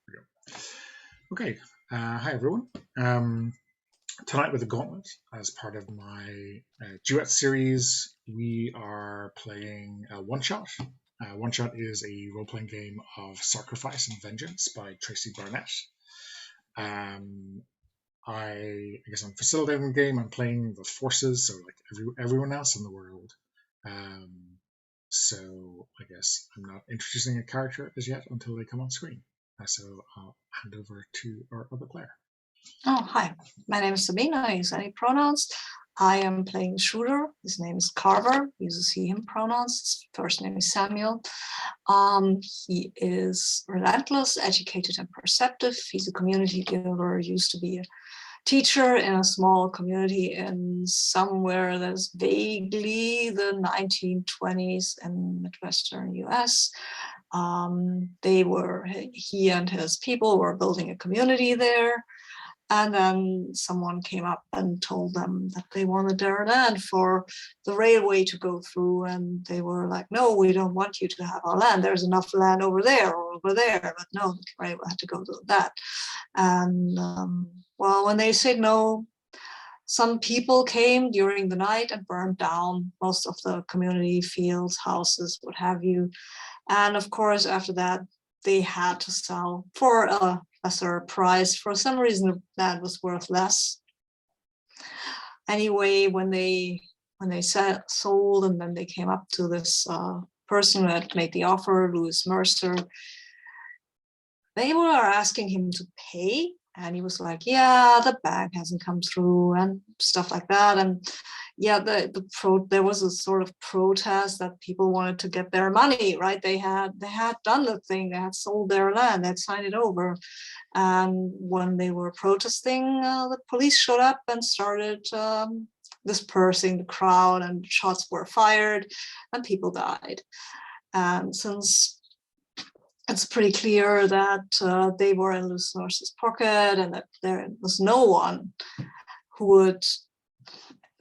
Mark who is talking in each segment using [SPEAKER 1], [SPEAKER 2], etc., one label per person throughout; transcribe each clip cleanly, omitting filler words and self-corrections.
[SPEAKER 1] we go. Okay, hi everyone. Tonight with the Gauntlet, as part of my Duets series, we are playing One Shot. One Shot is a role-playing game of sacrifice and vengeance by Tracy Barnett. I guess I'm facilitating the game. I'm playing the forces, so like everyone else in the world. So I guess I'm not introducing a character as yet until they come on screen. So I'll hand over to our other player.
[SPEAKER 2] Oh, hi. My name is Sabine. I use any pronouns. I am playing Shooter. His name is Carver. He uses he, him pronouns. His first name is Samuel. He is relentless, educated, and perceptive. He's a community giver, used to be a teacher in a small community in somewhere that's vaguely the 1920s in Midwestern US. He and his people were building a community there. And then someone came up and told them that they wanted their land for the railway to go through. And they were like, no, we don't want you to have our land. There's enough land over there or over there. But no, the railway had to go to that. And well, when they said no, some people came during the night and burned down most of the community fields, houses, what have you. And of course, after that, they had to sell for a lesser price. For some reason, that was worth less. Anyway, when they sold, and then they came up to this person who had made the offer, Louis Mercer, they were asking him to pay. And he was like, yeah, the bag hasn't come through and stuff like that. And yeah, there was a sort of protest that people wanted to get their money, right? They had done the thing, they had sold their land, they had signed it over. And when they were protesting, the police showed up and started dispersing the crowd, and shots were fired and people died. And since it's pretty clear that they were in Louis Mercer's pocket, and that there was no one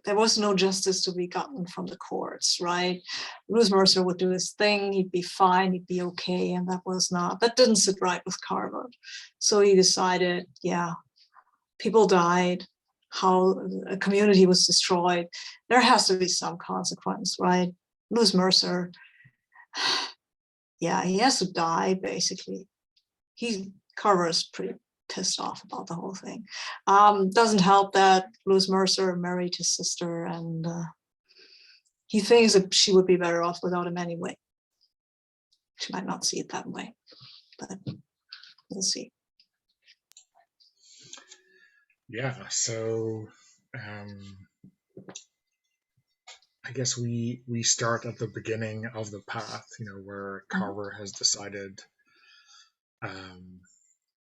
[SPEAKER 2] there was no justice to be gotten from the courts, right? Louis Mercer would do his thing, he'd be fine, he'd be okay, and that didn't sit right with Carver. So he decided, yeah, people died, how a community was destroyed, there has to be some consequence, right? Louis Mercer, yeah, he has to die, basically. Carver is pretty pissed off about the whole thing. Doesn't help that Louis Mercer married his sister, and he thinks that she would be better off without him anyway. She might not see it that way, but we'll see.
[SPEAKER 1] Yeah, so I guess we start at the beginning of the path, where Carver has decided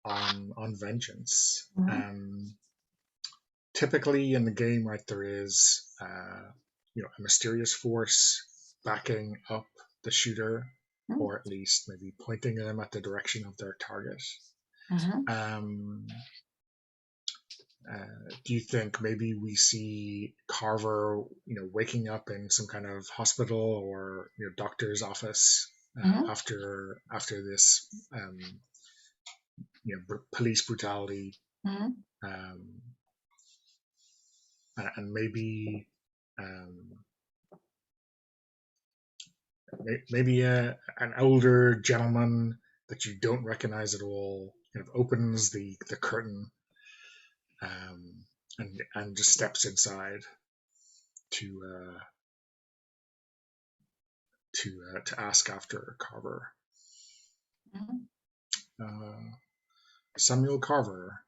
[SPEAKER 1] on vengeance. Typically in the game, right, there is a mysterious force backing up the shooter, or at least maybe pointing them at the direction of their target. Do you think maybe we see Carver, waking up in some kind of hospital or doctor's office after this, police brutality, and maybe an older gentleman that you don't recognize at all kind of opens the curtain and just steps inside to ask after Carver. Samuel Carver.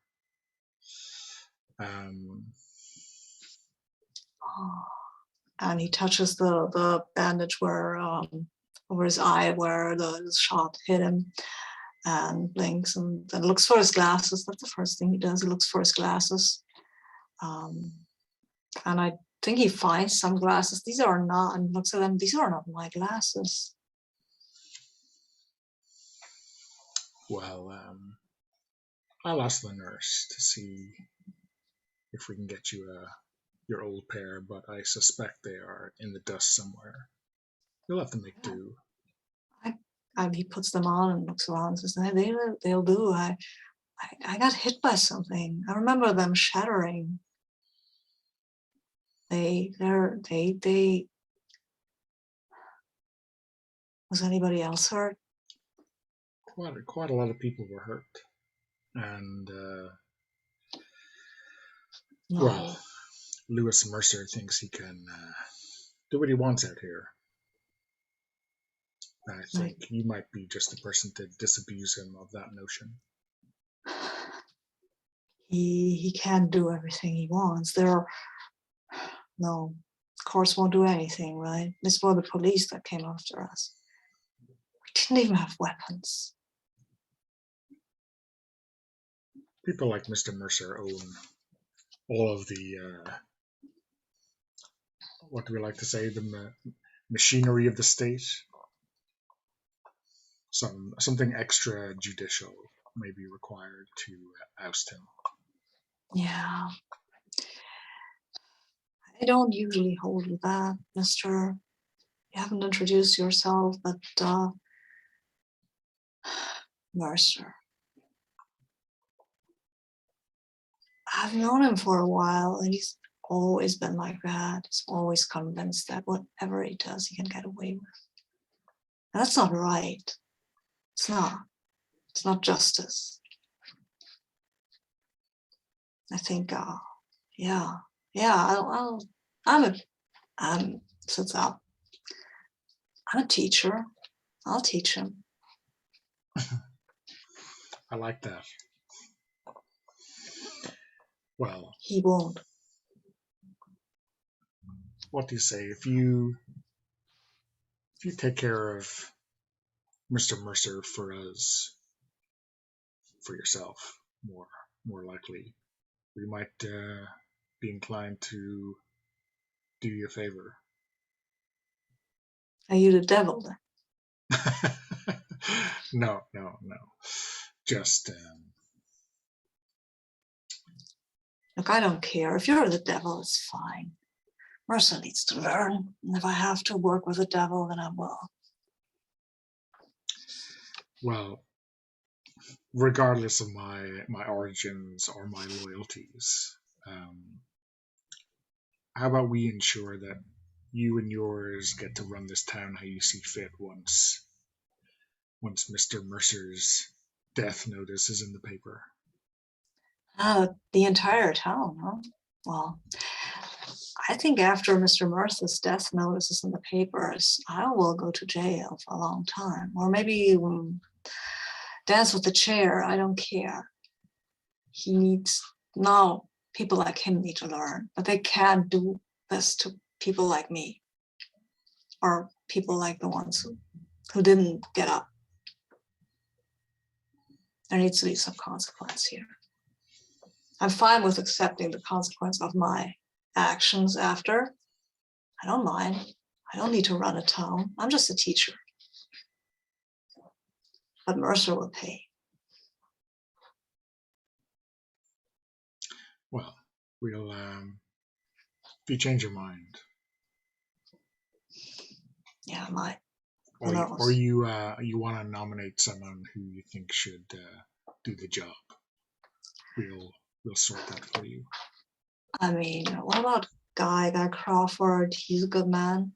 [SPEAKER 2] And he touches the bandage where over his eye where the shot hit him, and blinks and then looks for his glasses. That's the first thing he does. He looks for his glasses. And I think he finds some glasses. These are not, and looks at them, these are not my glasses.
[SPEAKER 1] Well, I'll ask the nurse to see if we can get you your old pair, but I suspect they are in the dust somewhere. You'll have to make do.
[SPEAKER 2] he puts them on and looks around and says, they'll do. I got hit by something. I remember them shattering. They was anybody else hurt?
[SPEAKER 1] Quite a lot of people were hurt, and
[SPEAKER 2] No.
[SPEAKER 1] well, Lewis Mercer thinks he can do what he wants out here. I think you might be just the person to disabuse him of that notion.
[SPEAKER 2] He can't do everything he wants. No, courts won't do anything, right? This were the police that came after us. We didn't even have weapons.
[SPEAKER 1] People like Mr. Mercer own all of the, what do we like to say, the machinery of the state. Something extra judicial may be required to oust him.
[SPEAKER 2] Yeah. I don't usually hold with that, Mr. You haven't introduced yourself, but Mercer. I've known him for a while, and he's always been like that. He's always convinced that whatever he does, he can get away with. And that's not right. It's not. It's not justice. I think, yeah. Since I'm a teacher, I'll teach him.
[SPEAKER 1] I like that. Well,
[SPEAKER 2] he won't.
[SPEAKER 1] What do you say if you take care of Mr. Mercer for us, for yourself, more likely, we might be inclined to do you a favor.
[SPEAKER 2] Are you the devil then?
[SPEAKER 1] No. Just
[SPEAKER 2] look, I don't care. If you're the devil, it's fine. Mercer needs to learn, and if I have to work with the devil, then I will.
[SPEAKER 1] Well, regardless of my origins or my loyalties, how about we ensure that you and yours get to run this town how you see fit once Mr. Mercer's death notice is in the paper?
[SPEAKER 2] The entire town, huh? Well, I think after Mr. Mercer's death notice is in the papers, I will go to jail for a long time, or maybe dance with the chair. I don't care. People like him need to learn, but they can't do this to people like me, or people like the ones who didn't get up. There needs to be some consequence here. I'm fine with accepting the consequence of my actions after. I don't mind. I don't need to run a town. I'm just a teacher. But Mercer will pay.
[SPEAKER 1] Well, we'll if you change your mind.
[SPEAKER 2] Yeah, I might.
[SPEAKER 1] Or you want to nominate someone who you think should do the job. We'll sort that for you.
[SPEAKER 2] I mean, what about Guy Crawford? He's a good man.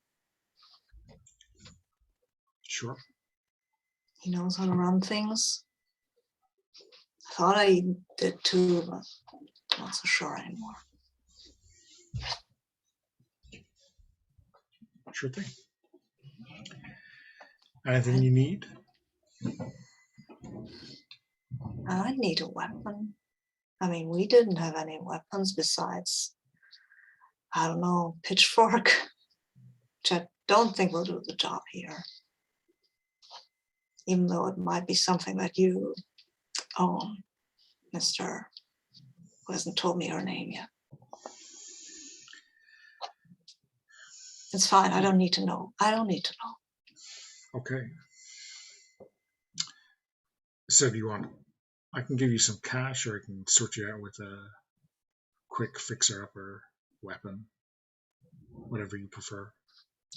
[SPEAKER 1] Sure.
[SPEAKER 2] He knows how to run things. I thought I did too, but not so sure anymore.
[SPEAKER 1] Sure thing. Anything you need?
[SPEAKER 2] I need a weapon. I mean, we didn't have any weapons besides, I don't know, pitchfork, which I don't think will do the job here. Even though it might be something that you own, Mr. who hasn't told me your name yet. It's fine. I don't need to know.
[SPEAKER 1] Okay. So do you want, I can give you some cash, or I can sort you out with a quick fixer-upper weapon, whatever you prefer.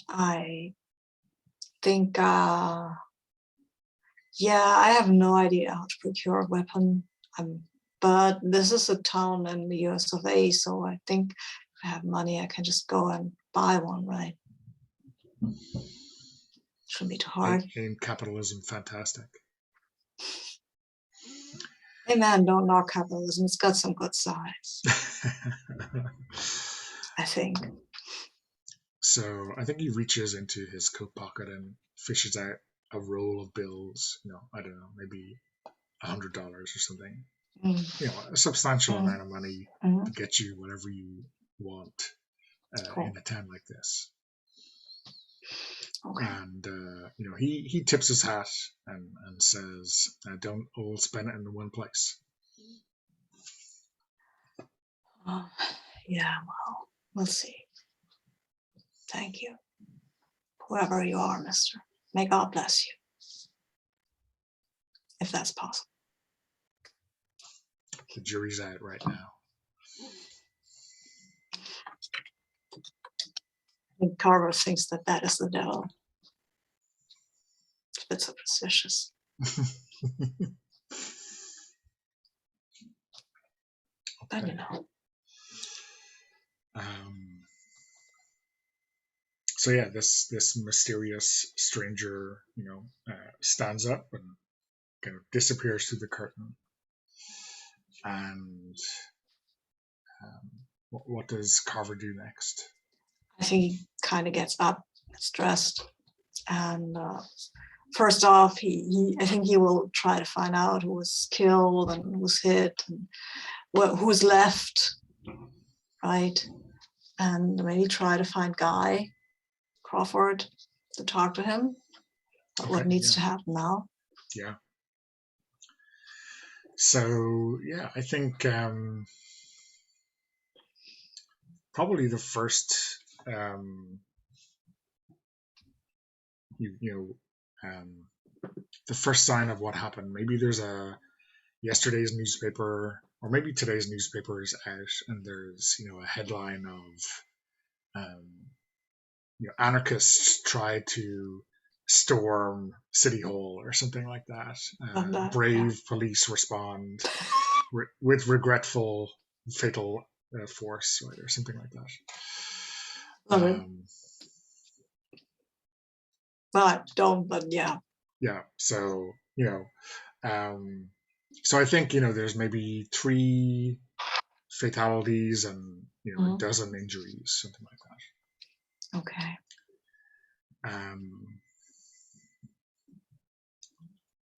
[SPEAKER 2] I think Yeah, I have no idea how to procure a weapon. But this is a town in the US of A, so I think if I have money, I can just go and buy one, right? Shouldn't be too hard.
[SPEAKER 1] Ain't capitalism fantastic?
[SPEAKER 2] Hey man, don't knock capitalism. It's got some good sides, I think.
[SPEAKER 1] So I think he reaches into his coat pocket and fishes out a roll of bills. I don't know, maybe $100 or something. A substantial amount of money to get you whatever you want in a town like this.
[SPEAKER 2] Okay.
[SPEAKER 1] And he tips his hat and says, "Don't all spend it in one place."
[SPEAKER 2] Yeah, well, we'll see. Thank you. Whoever you are, mister. May God bless you. If that's possible.
[SPEAKER 1] The jury's out right now.
[SPEAKER 2] I think Carver thinks that is the devil. It's a bit superstitious. But
[SPEAKER 1] So yeah, this mysterious stranger, stands up and kind of disappears through the curtain. And what does Carver do next?
[SPEAKER 2] I think he kind of gets up, gets dressed, and first off, I think he will try to find out who was killed and who was hit and who's left, right? And maybe try to find Guy Crawford to talk to him. What needs to happen now?
[SPEAKER 1] Yeah. So yeah, I think probably the first the first sign of what happened. Maybe there's yesterday's newspaper, or maybe today's newspaper is out, and there's a headline of anarchists try to storm City Hall or something like that. Brave police respond with regretful fatal force, right, or something like that.
[SPEAKER 2] Well, I don't, but yeah.
[SPEAKER 1] Yeah. So so I think there's maybe 3 fatalities and a dozen injuries, something like that.
[SPEAKER 2] Okay.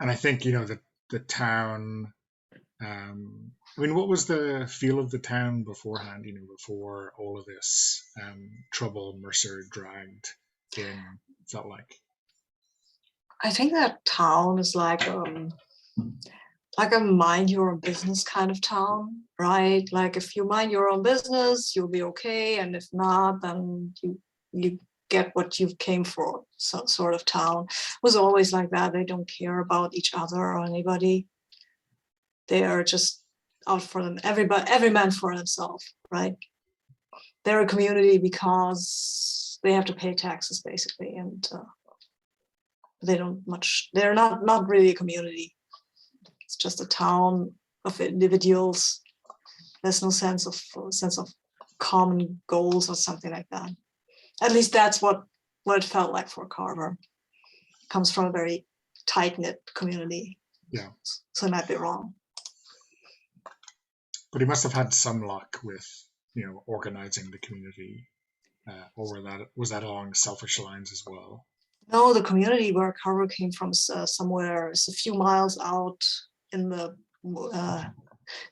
[SPEAKER 1] And I think the town. What was the feel of the town beforehand? Before all of this trouble Mercer dragged in, felt like.
[SPEAKER 2] I think that town is like a mind your own business kind of town, right? Like if you mind your own business, you'll be okay, and if not, then you get what you came for. Some sort of town. It was always like that. They don't care about each other or anybody. They are just out for them. Every man for himself, right? They're a community because they have to pay taxes basically, and they don't much. They're not really a community. It's just a town of individuals. There's no sense of common goals or something like that. At least that's what it felt like for Carver. Comes from a very tight-knit community.
[SPEAKER 1] Yeah.
[SPEAKER 2] So I might be wrong.
[SPEAKER 1] But he must have had some luck with, organizing the community. Or was that along selfish lines as well?
[SPEAKER 2] No, the community where Carver came from is somewhere. It's a few miles out in the.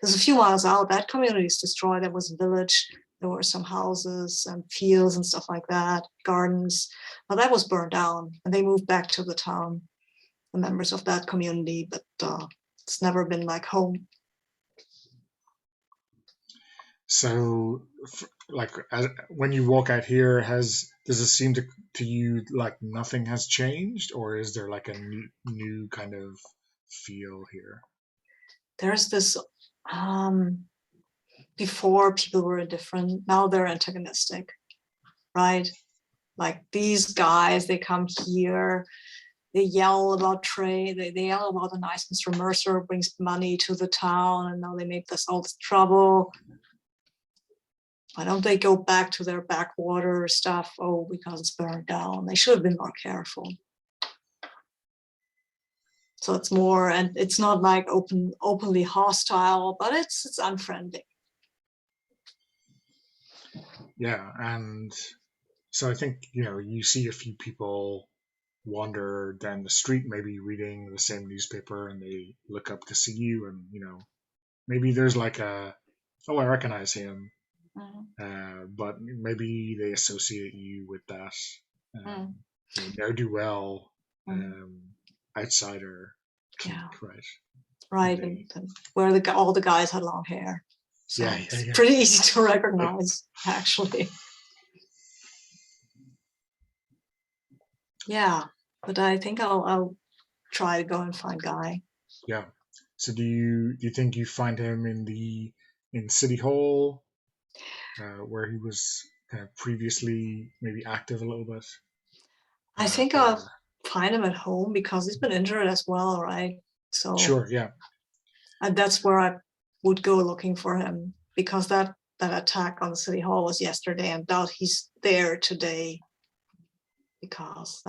[SPEAKER 2] There's a few miles out. That community is destroyed. There was a village. There were some houses and fields and stuff like that, gardens. But that was burned down, and they moved back to the town. The members of that community, but it's never been like home.
[SPEAKER 1] So, when you walk out here, does it seem to you like nothing has changed, or is there like a new kind of feel here?
[SPEAKER 2] There's this. Before people were indifferent, now they're antagonistic, right? Like these guys, they come here, yell about trade. They yell about the nice Mr. Mercer brings money to the town, and now they make all this trouble. Why don't they go back to their backwater stuff? Oh, because it's burned down. They should have been more careful. So it's more, and it's not like openly hostile, but it's unfriendly.
[SPEAKER 1] Yeah, and so I think, you see a few people wander down the street, maybe reading the same newspaper, and they look up to see you, and maybe there's like oh, I recognize him, but maybe they associate you with that ne'er-do-well outsider clique, right?
[SPEAKER 2] Right, and where all the guys had long hair. So
[SPEAKER 1] yeah.
[SPEAKER 2] it's pretty easy to recognize, actually. Yeah, but I think I'll try to go and find Guy.
[SPEAKER 1] Yeah. So do you think you find him in City Hall, where he was kind of previously maybe active a little bit?
[SPEAKER 2] I think I'll find him at home because he's been injured as well, right? So
[SPEAKER 1] sure, yeah.
[SPEAKER 2] And that's where I would go looking for him, because that attack on the City Hall was yesterday, and doubt he's there today, because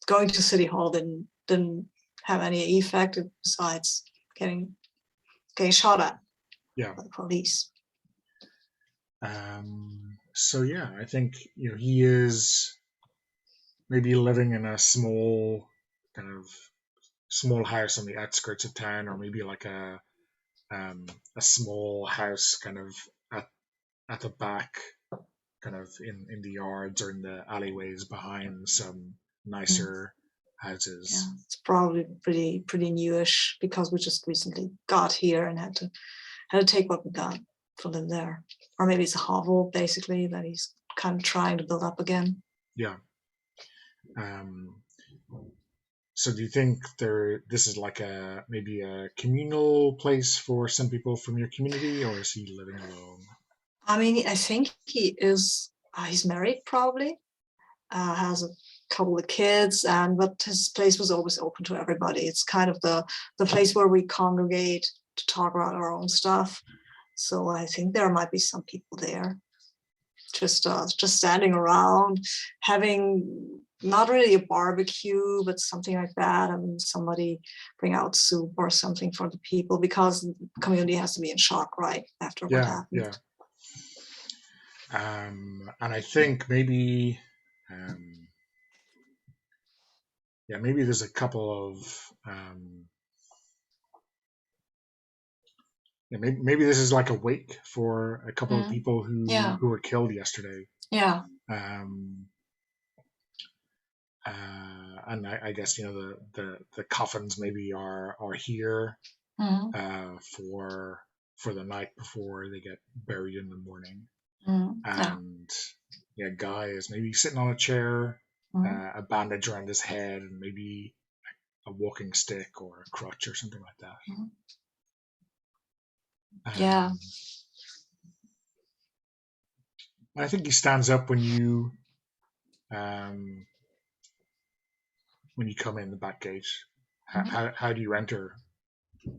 [SPEAKER 2] going to City Hall didn't have any effect besides getting shot at by the police.
[SPEAKER 1] So yeah, I think he is maybe living in a small house on the outskirts of town, or maybe like a small house kind of at the back, kind of in the yards or in the alleyways behind some nicer houses.
[SPEAKER 2] Yeah, it's probably pretty newish, because we just recently got here and had to take what we got to live there. Or maybe it's a hovel basically that he's kind of trying to build up again.
[SPEAKER 1] Yeah. So do you think this is like maybe a communal place for some people from your community, or is he living alone?
[SPEAKER 2] I mean, I think he is. He's married, probably. Has a couple of kids, but his place was always open to everybody. It's kind of the place where we congregate to talk about our own stuff. So I think there might be some people there, just standing around, having not really a barbecue, but something like that. I mean, somebody bring out soup or something for the people, because the community has to be in shock, right, after what happened.
[SPEAKER 1] Yeah. And I think maybe, maybe there's a couple of, maybe this is like a wake for a couple of people who were killed yesterday.
[SPEAKER 2] Yeah.
[SPEAKER 1] And I guess the coffins maybe are here for the night before they get buried in the morning. And Guy is maybe sitting on a chair, a bandage around his head, and maybe a walking stick or a crutch or something like that. I think he stands up when you come in the back gate. How do you enter?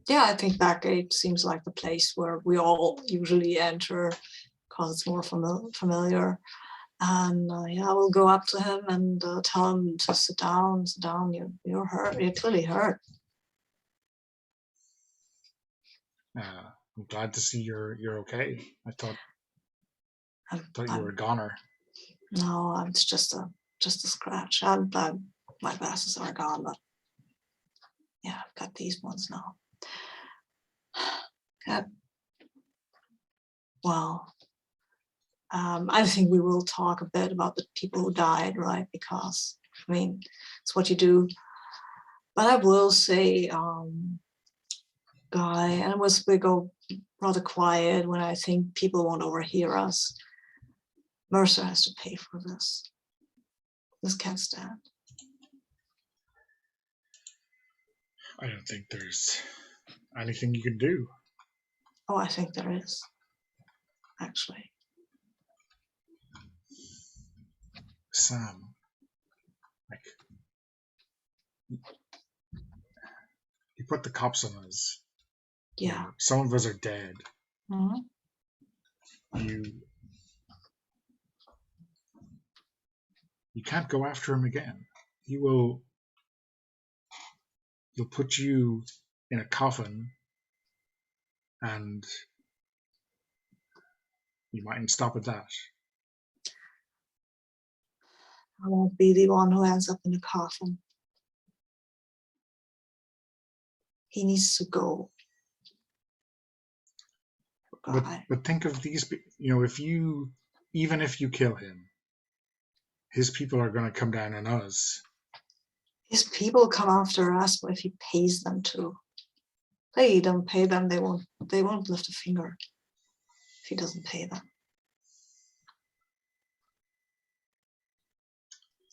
[SPEAKER 2] Yeah, I think back gate seems like the place where we all usually enter, because it's more familiar. And we'll go up to him and tell him to sit down. You're hurt. You're clearly hurt.
[SPEAKER 1] I'm glad to see you're okay. I thought you were a goner.
[SPEAKER 2] No, it's just a scratch. My glasses are gone, but yeah, I've got these ones now. Well, I think we will talk a bit about the people who died, right? Because I mean, it's what you do. But I will say, Guy, and we go rather quiet when I think people won't overhear us. Mercer has to pay for this. This can't stand.
[SPEAKER 1] I don't think there's anything you can do.
[SPEAKER 2] Oh, I think there is, actually.
[SPEAKER 1] Sam, put the cops on us.
[SPEAKER 2] Yeah.
[SPEAKER 1] Some of us are dead.
[SPEAKER 2] Mhm.
[SPEAKER 1] You can't go after him again. He'll put you in a coffin, and you mightn't stop at that.
[SPEAKER 2] I won't be the one who ends up in the coffin. He needs to go.
[SPEAKER 1] But think of these, even if you kill him, his people are going to come down on us.
[SPEAKER 2] His people come after us, but if he pays them to. They don't pay them, they won't lift a finger if he doesn't pay them.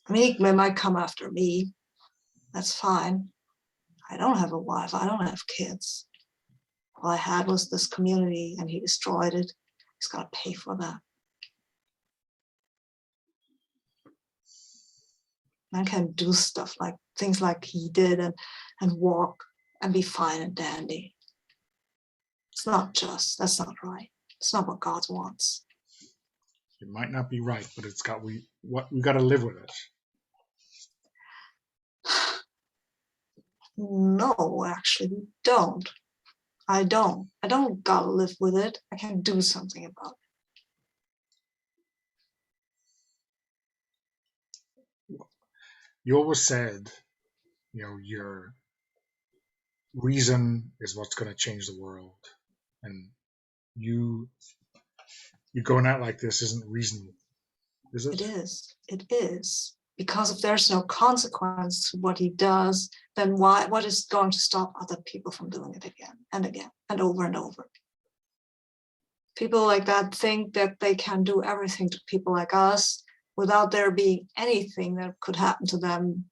[SPEAKER 2] I mean, they might come after me. That's fine. I don't have a wife. I don't have kids. All I had was this community, and he destroyed it. He's got to pay for that. Man can do stuff like things like he did, and walk and be fine and dandy. It's not just. That's not right. It's not what God wants.
[SPEAKER 1] It might not be right, but we got to live with it.
[SPEAKER 2] No, actually, we don't. I don't gotta live with it. I can do something about
[SPEAKER 1] it. You always said, your reason is what's going to change the world, and you going out like this isn't reason, is it?
[SPEAKER 2] It is. Because if there's no consequence to what he does, then what is going to stop other people from doing it again and again and over? People like that think that they can do everything to people like us without there being anything that could happen to them.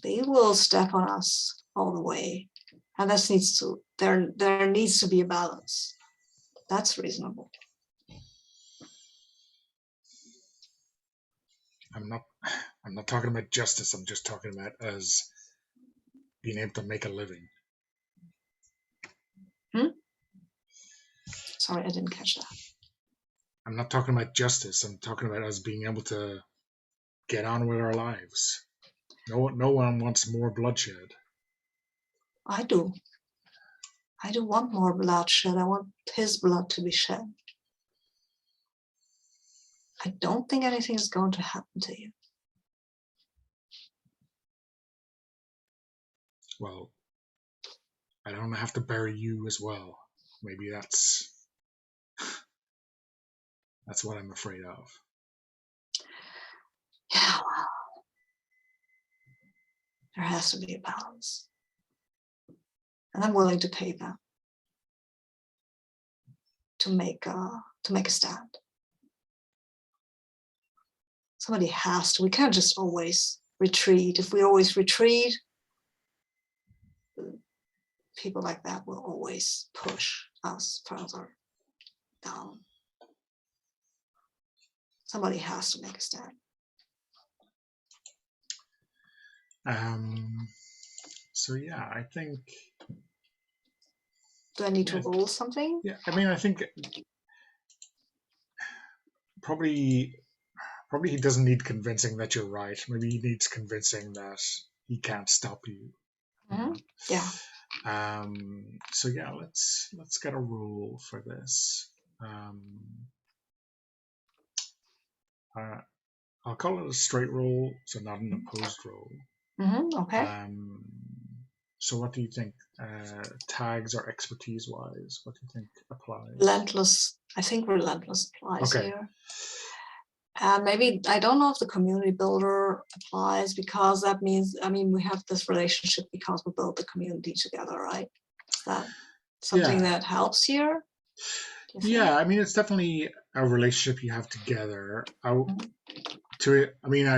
[SPEAKER 2] They will step on us all the way. And there needs to be a balance. That's reasonable.
[SPEAKER 1] I'm not talking about justice. I'm just talking about us being able to make a living.
[SPEAKER 2] Sorry, I didn't catch that.
[SPEAKER 1] I'm not talking about justice. I'm talking about us being able to get on with our lives. No one wants more bloodshed.
[SPEAKER 2] I do. I do want more bloodshed. I want his blood to be shed. I don't think anything is going to happen to you.
[SPEAKER 1] Well, I don't have to bury you as well. Maybe that's what I'm afraid of.
[SPEAKER 2] Yeah, well, there has to be a balance. And I'm willing to pay that to make a stand. Somebody has to. We can't just always retreat. If we always retreat, people like that will always push us further down. Somebody has to make a stand.
[SPEAKER 1] So yeah, I think.
[SPEAKER 2] Do I need to roll something?
[SPEAKER 1] Yeah, I mean, I think probably he doesn't need convincing that you're right. Maybe he needs convincing that he can't stop you.
[SPEAKER 2] Mm-hmm. Yeah.
[SPEAKER 1] So yeah, let's get a roll for this. I'll call it a straight roll, so not an opposed roll.
[SPEAKER 2] Mm-hmm. Okay.
[SPEAKER 1] So what do you think? Tags or expertise wise, what do you think applies?
[SPEAKER 2] Relentless. I think relentless applies here. Maybe, I don't know if the community builder applies, because that means, I mean, we have this relationship because we built the community together, right? Is that something that helps here?
[SPEAKER 1] Yeah, I mean, it's definitely a relationship you have together. I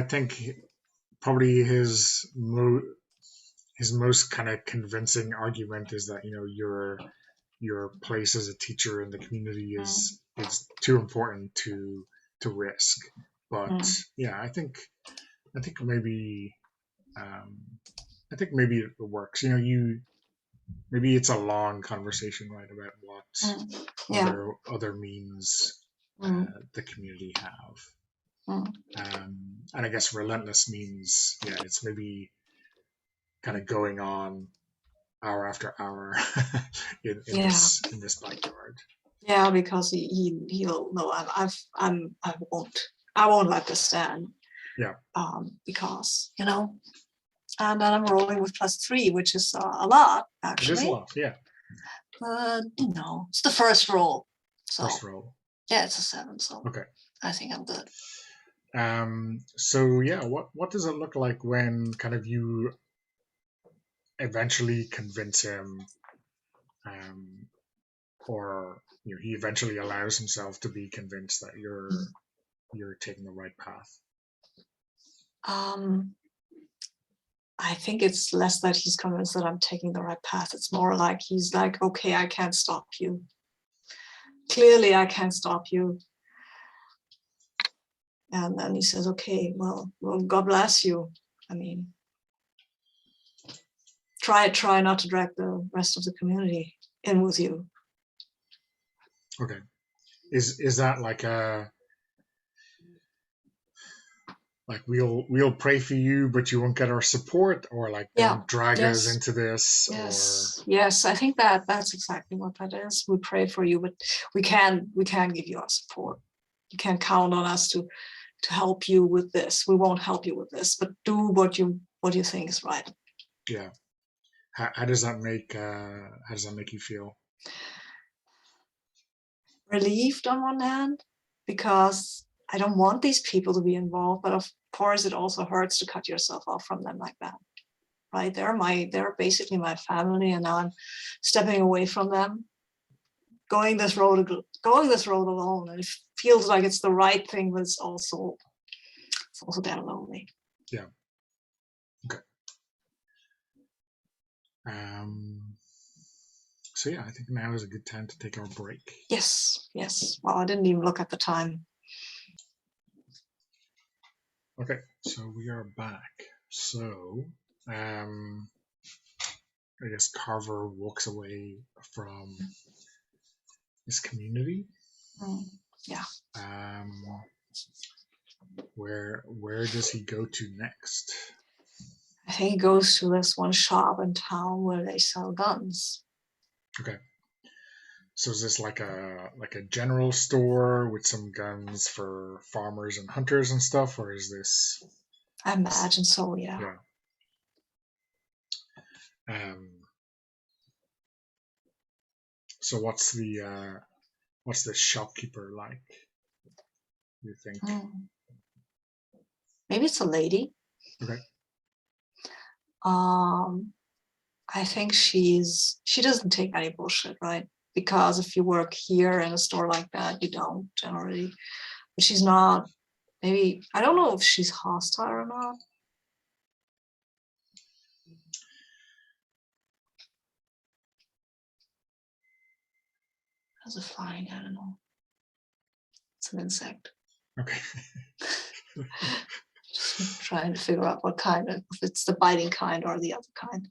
[SPEAKER 1] think probably his most kind of convincing argument is that your place as a teacher in the community is too important to risk. But yeah, I think maybe I think maybe it works. Maybe it's a long conversation, right, about what
[SPEAKER 2] Yeah.
[SPEAKER 1] other means
[SPEAKER 2] Mm.
[SPEAKER 1] the community have.
[SPEAKER 2] Mm.
[SPEAKER 1] And I guess relentless means, yeah, it's maybe kind of going on hour after hour in
[SPEAKER 2] Yeah.
[SPEAKER 1] this backyard.
[SPEAKER 2] Yeah, because he'll know I won't let this stand.
[SPEAKER 1] Yeah.
[SPEAKER 2] Because and then I'm rolling with +3, which is a lot
[SPEAKER 1] It is a
[SPEAKER 2] actually.
[SPEAKER 1] lot, yeah.
[SPEAKER 2] But it's the first roll. So
[SPEAKER 1] First roll.
[SPEAKER 2] yeah, it's a 7. So
[SPEAKER 1] Okay.
[SPEAKER 2] I think I'm good.
[SPEAKER 1] So yeah, what does it look like when kind of you eventually convince him, or he eventually allows himself to be convinced that you're taking the right path?
[SPEAKER 2] I think it's less that he's convinced that I'm taking the right path. It's more like he's like, okay, I can't stop you. Clearly, I can't stop you. And then he says, okay, well, God bless you. I mean, try not to drag the rest of the community in with you.
[SPEAKER 1] Okay. Is that like we'll pray for you, but you won't get our support, or like don't drag us into this,
[SPEAKER 2] Yes, I think that's exactly what that is. We pray for you, but we can't give you our support. You can't count on us to help you with this. We won't help you with this, but do what you think is right.
[SPEAKER 1] Yeah. How does that make you feel?
[SPEAKER 2] Relieved on one hand, because I don't want these people to be involved, but of course it also hurts to cut yourself off from them like that. Right? They're basically my family, and now I'm stepping away from them, going this road alone, and it feels like it's the right thing, but it's also damn lonely.
[SPEAKER 1] Yeah. Okay. So yeah, I think now is a good time to take our break.
[SPEAKER 2] Yes. Well, I didn't even look at the time.
[SPEAKER 1] Okay, so we are back. So, I guess Carver walks away from his community.
[SPEAKER 2] Yeah.
[SPEAKER 1] Where does he go to next?
[SPEAKER 2] I think he goes to this one shop in town where they sell guns.
[SPEAKER 1] Okay. So is this like a general store with some guns for farmers and hunters and stuff, or is this?
[SPEAKER 2] I imagine so. Yeah.
[SPEAKER 1] So what's the shopkeeper like, you think?
[SPEAKER 2] Maybe it's a lady.
[SPEAKER 1] Okay.
[SPEAKER 2] I think she doesn't take any bullshit, right? Because if you work here in a store like that, you don't generally. But she's not. Maybe I don't know if she's hostile or not. How's a flying? I don't know. It's an insect.
[SPEAKER 1] Okay.
[SPEAKER 2] Just trying to figure out what kind, if it's the biting kind or the other kind.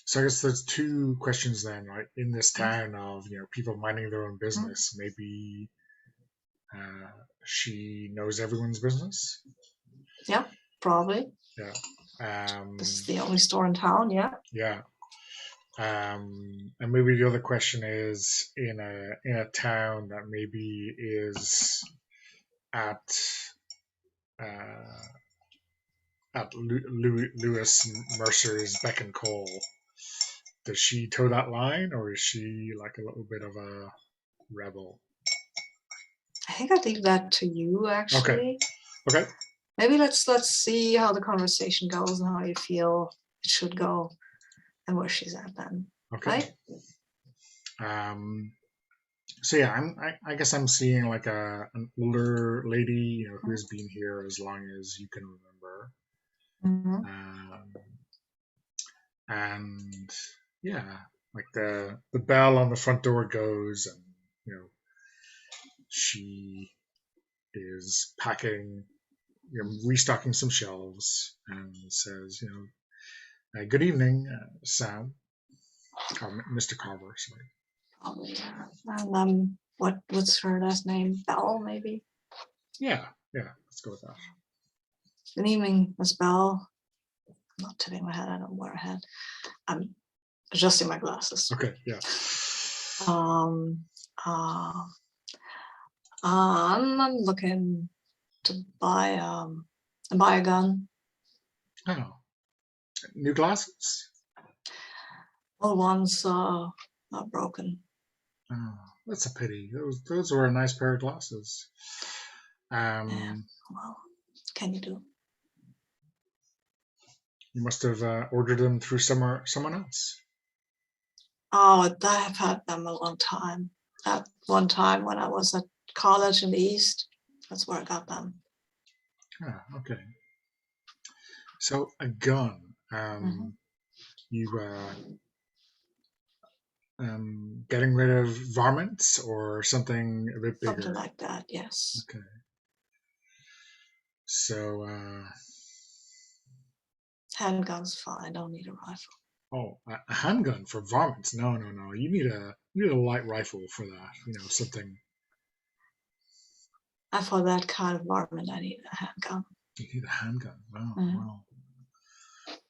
[SPEAKER 1] So I guess there's two questions then, right? In this town of people minding their own business, maybe she knows everyone's business.
[SPEAKER 2] Yeah, probably.
[SPEAKER 1] Yeah.
[SPEAKER 2] This is the only store in town. Yeah.
[SPEAKER 1] Yeah. And maybe the other question is in a town that maybe is at Lewis Mercer's beck and call. Does she toe that line, or is she like a little bit of a rebel?
[SPEAKER 2] I think I'd leave that to you, actually.
[SPEAKER 1] Okay.
[SPEAKER 2] Maybe let's see how the conversation goes and how you feel it should go, and where she's at then.
[SPEAKER 1] Okay. Right? So yeah, I guess I'm seeing like an older lady, who's been here as long as you can remember. And yeah, like the bell on the front door goes, and she is packing restocking some shelves, and says, good evening, Sam, or Mr. Carver, sorry.
[SPEAKER 2] Probably. And what's her last name? Bell, maybe.
[SPEAKER 1] Yeah, let's go with that.
[SPEAKER 2] Good evening, Miss Bell. I'm not tipping my head. I don't wear a hat. I'm adjusting my glasses.
[SPEAKER 1] Okay, yeah.
[SPEAKER 2] I'm looking to buy a gun.
[SPEAKER 1] Oh, new glasses?
[SPEAKER 2] Old ones are broken.
[SPEAKER 1] Oh, that's a pity. Those were a nice pair of glasses.
[SPEAKER 2] Yeah. Well, what can you do?
[SPEAKER 1] You must have ordered them through someone else.
[SPEAKER 2] Oh, I have had them a long time. At one time when I was at college in the East, that's where I got them.
[SPEAKER 1] Ah, okay. So a gun. You getting rid of varmints or something a bit bigger?
[SPEAKER 2] Something like that, yes.
[SPEAKER 1] Okay. So
[SPEAKER 2] Handgun's fine. I don't need a rifle.
[SPEAKER 1] oh, a handgun for varmints? No. You need a light rifle for that. Something.
[SPEAKER 2] For that kind of varmint, I need a handgun.
[SPEAKER 1] You need a handgun. Wow.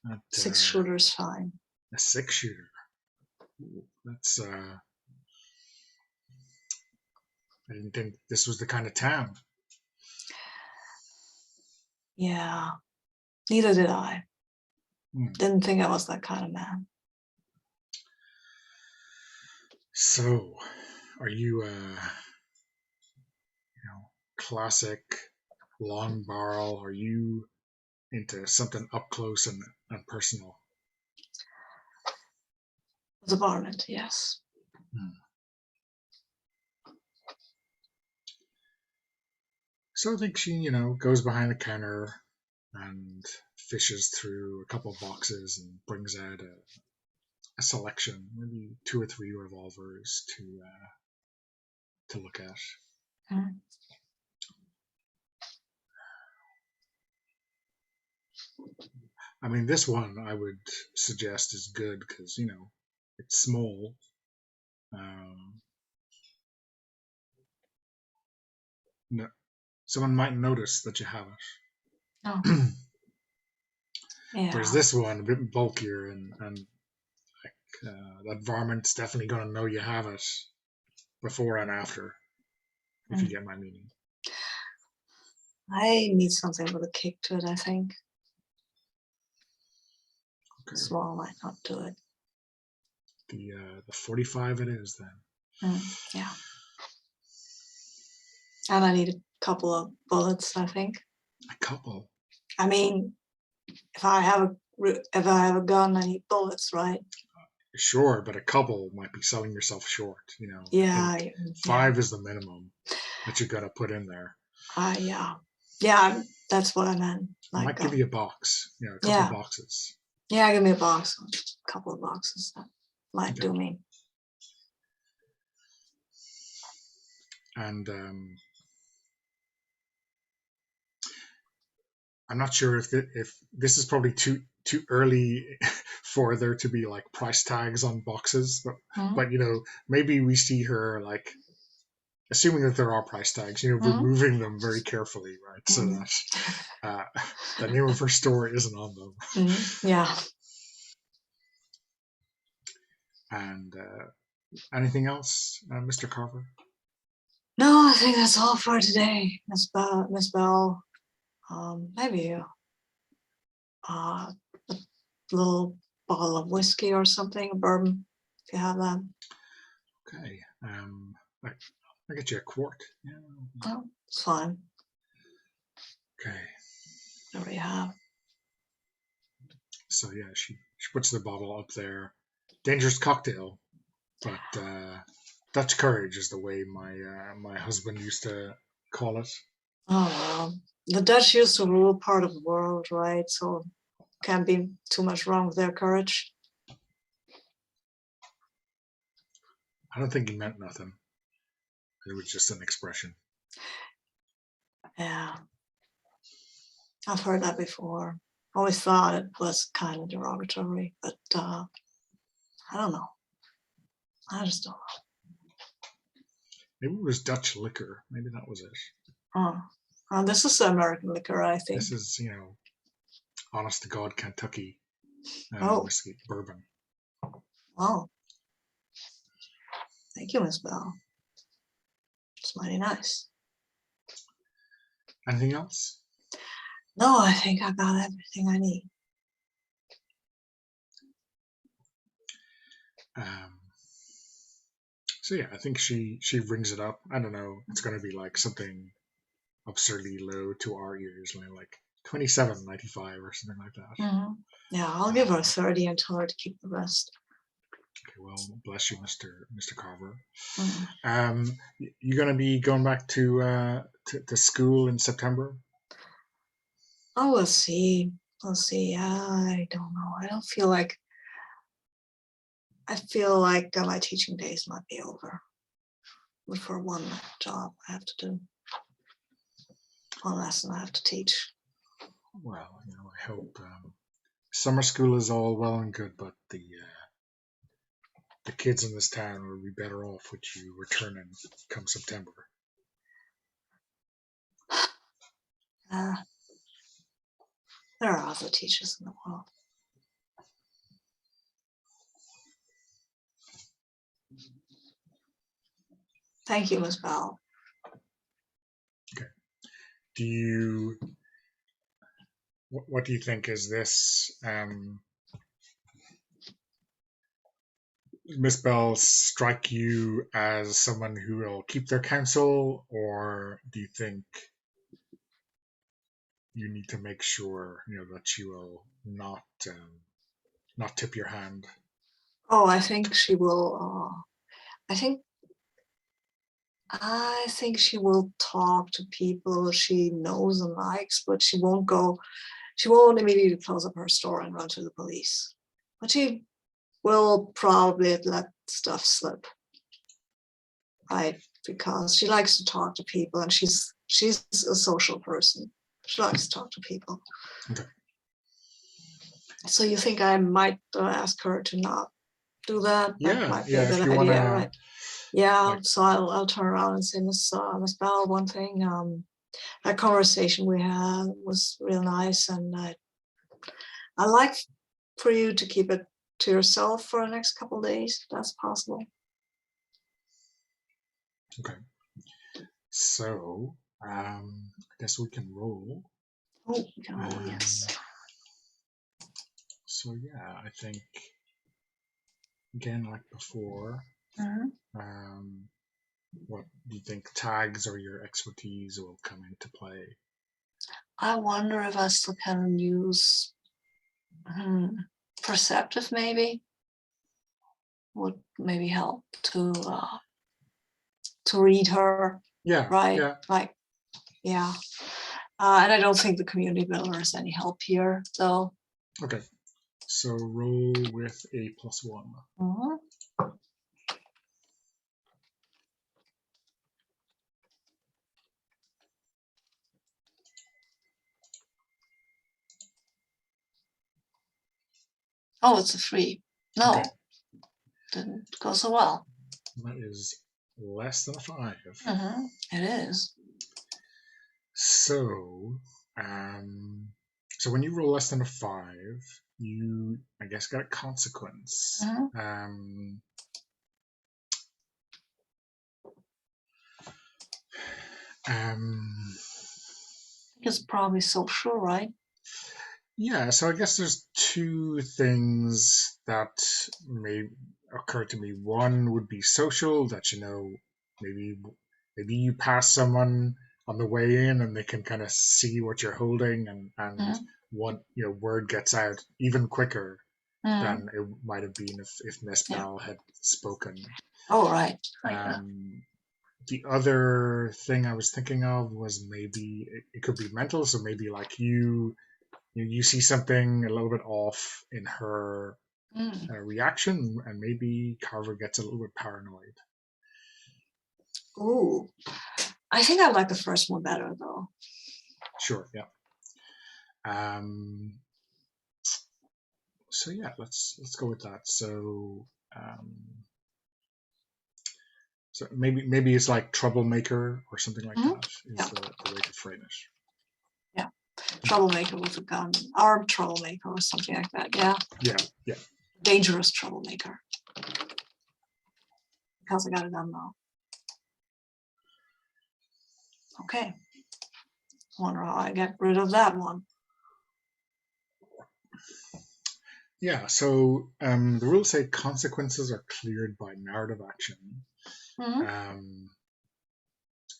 [SPEAKER 1] That,
[SPEAKER 2] 6-shooter is fine.
[SPEAKER 1] A 6-shooter. That's I didn't think this was the kind of town.
[SPEAKER 2] Yeah, neither did I. Didn't think I was that kind of man.
[SPEAKER 1] So, are you classic long barrel? Are you into something up close and personal?
[SPEAKER 2] The varmint, yes.
[SPEAKER 1] So I think she, goes behind the counter and fishes through a couple of boxes and brings out a selection, maybe 2 or 3 revolvers to look at. I mean, this one I would suggest is good because it's small. No, someone might notice that you have it.
[SPEAKER 2] Oh. Yeah.
[SPEAKER 1] Whereas this one a bit bulkier and that varmint's definitely going to know you have it before and after, if you get my meaning.
[SPEAKER 2] I need something with a kick to it, I think. Okay. Small might not do it.
[SPEAKER 1] The 45 it is then.
[SPEAKER 2] Yeah. And I need a couple of bullets, I think.
[SPEAKER 1] A couple?
[SPEAKER 2] I mean, if I have a gun, I need bullets, right?
[SPEAKER 1] Sure, but a couple might be selling yourself short.
[SPEAKER 2] Yeah.
[SPEAKER 1] 5 is the minimum that you got to put in there.
[SPEAKER 2] Yeah, that's what I meant.
[SPEAKER 1] I might give you a box. A couple of boxes.
[SPEAKER 2] Yeah, give me a box, a couple of boxes. That might do me.
[SPEAKER 1] And I'm not sure if this is probably too early for there to be like price tags on boxes, but maybe we see her like, assuming that there are price tags, removing them very carefully, right? So that the name of her store isn't on them.
[SPEAKER 2] Yeah.
[SPEAKER 1] And anything else, Mr. Carver?
[SPEAKER 2] No, I think that's all for today, Miss Bell. Maybe a little bottle of whiskey or something, a bourbon, if you have that.
[SPEAKER 1] Okay. I'll get you a quart. Yeah.
[SPEAKER 2] Oh, it's fine.
[SPEAKER 1] Okay.
[SPEAKER 2] Whatever you have.
[SPEAKER 1] So yeah, she puts the bottle up there. Dangerous cocktail, but Dutch courage is the way my husband used to call it.
[SPEAKER 2] Oh well, the Dutch used to rule part of the world, right? So can't be too much wrong with their courage.
[SPEAKER 1] I don't think he meant nothing. It was just an expression.
[SPEAKER 2] Yeah. I've heard that before. Always thought it was kind of derogatory, but I don't know. I just don't
[SPEAKER 1] Maybe it was Dutch liquor. Maybe that was it.
[SPEAKER 2] know. This is American liquor, I think.
[SPEAKER 1] This is, honest to God, Kentucky
[SPEAKER 2] Oh,
[SPEAKER 1] whiskey, bourbon.
[SPEAKER 2] wow. Thank you, Miss Bell. It's mighty nice.
[SPEAKER 1] Anything else?
[SPEAKER 2] No, I think I got everything I need.
[SPEAKER 1] So yeah, I think she brings it up. I don't know. It's going to be like something absurdly low to our ears, like $27.95 or something like that.
[SPEAKER 2] Mm-hmm. Yeah, I'll give her 30 and tell her to keep the rest.
[SPEAKER 1] Okay, well, bless you, Mr. Carver.
[SPEAKER 2] Mm-hmm.
[SPEAKER 1] You going to be going back to school in September?
[SPEAKER 2] Oh, we'll see. We'll see. I don't know. I feel like my teaching days might be over. But for one job I have to do, one lesson I have to teach.
[SPEAKER 1] Well, I hope summer school is all well and good, but the kids in this town will be better off with you returning come September.
[SPEAKER 2] There are other teachers in the world. Thank you, Ms. Bell.
[SPEAKER 1] Okay. What do you think? Is this Miss Bell strike you as someone who will keep their counsel, or do you think you need to make sure that she will not tip your hand?
[SPEAKER 2] Oh, I think she will. I think she will talk to people she knows and likes, but she won't immediately close up her store and run to the police. But she will probably let stuff slip, right? Because she likes to talk to people, and she's a social person. She likes to talk to people.
[SPEAKER 1] Okay.
[SPEAKER 2] So you think I might ask her to not do that? That might be a good idea, right? Yeah. So I'll turn around and say, Miss Bell, one thing. That conversation we had was real nice, and I like for you to keep it to yourself for the next couple of days, if that's possible.
[SPEAKER 1] Okay. So I guess we can roll.
[SPEAKER 2] Oh, we can roll, yes.
[SPEAKER 1] So yeah, I think again, like before, what do you think tags or your expertise will come into play?
[SPEAKER 2] I wonder if I still can use perceptive, maybe would maybe help to read her.
[SPEAKER 1] Yeah.
[SPEAKER 2] Right.
[SPEAKER 1] Yeah.
[SPEAKER 2] Like, yeah. And I don't think the community builder is any help here, though.
[SPEAKER 1] Okay. So roll with a +1.
[SPEAKER 2] Mm-hmm. Oh, it's a 3. No, okay. Didn't go so well.
[SPEAKER 1] That is less than a 5.
[SPEAKER 2] Mm-hmm. It is.
[SPEAKER 1] So, so when you roll less than a 5, you, I guess, got a consequence.
[SPEAKER 2] Mm-hmm. It's probably social, right?
[SPEAKER 1] Yeah, so I guess there's 2 things that may occur to me. One would be social, that maybe you pass someone on the way in and they can kind of see what you're holding, and what word gets out even quicker than it might have been if Miss Bell had spoken.
[SPEAKER 2] Oh, right.
[SPEAKER 1] The other thing I was thinking of was maybe it could be mental, so maybe like you see something a little bit off in her reaction, and maybe Carver gets a little bit paranoid.
[SPEAKER 2] Ooh, I think I like the first one better, though.
[SPEAKER 1] Sure, yeah. Um, so yeah, let's go with that. Um, so maybe it's like troublemaker or something like
[SPEAKER 2] Mhm.
[SPEAKER 1] that is
[SPEAKER 2] Yeah,
[SPEAKER 1] the way to frame it.
[SPEAKER 2] yeah. Troublemaker with a gun, armed troublemaker or something like that. Yeah,
[SPEAKER 1] Yeah, yeah,
[SPEAKER 2] dangerous troublemaker. Because I got it done now. Okay. Wonder how I get rid of that one.
[SPEAKER 1] yeah. So the rules say consequences are cleared by narrative action.
[SPEAKER 2] Mm-hmm.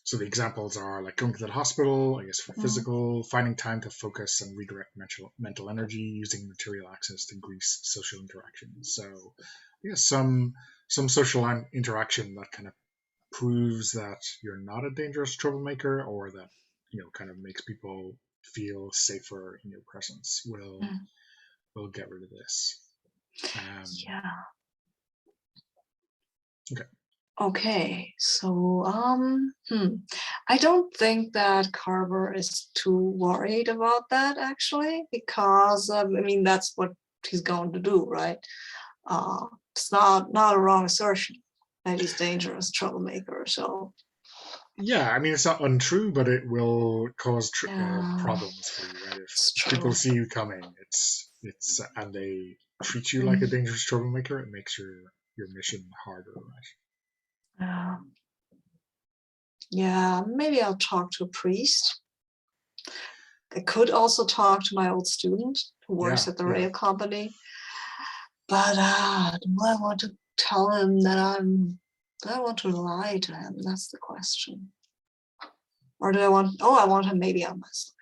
[SPEAKER 1] So the examples are like going to the hospital, I guess, for
[SPEAKER 2] Mm-hmm.
[SPEAKER 1] physical, finding time to focus and redirect mental energy, using material access to grease social interaction. So I guess some social interaction that kind of proves that you're not a dangerous troublemaker, or that kind of makes people feel safer in your presence will get rid of this.
[SPEAKER 2] Yeah.
[SPEAKER 1] Okay.
[SPEAKER 2] Okay, so I don't think that Carver is too worried about that actually, because I mean that's what he's going to do, right? It's not a wrong assertion that he's dangerous troublemaker. So
[SPEAKER 1] Yeah, I mean it's not untrue, but it will cause
[SPEAKER 2] yeah,
[SPEAKER 1] problems for you, right?
[SPEAKER 2] it's
[SPEAKER 1] If people
[SPEAKER 2] true.
[SPEAKER 1] see you coming, it's and they treat you like a
[SPEAKER 2] Mhm.
[SPEAKER 1] dangerous troublemaker, it makes your mission harder, right?
[SPEAKER 2] Uh, yeah, maybe I'll talk to a priest. I could also talk to my old student who works
[SPEAKER 1] Yeah,
[SPEAKER 2] at the
[SPEAKER 1] yeah,
[SPEAKER 2] rail company. But do I want to tell him do I want to lie to him? That's the question. Or do I want him maybe on my side.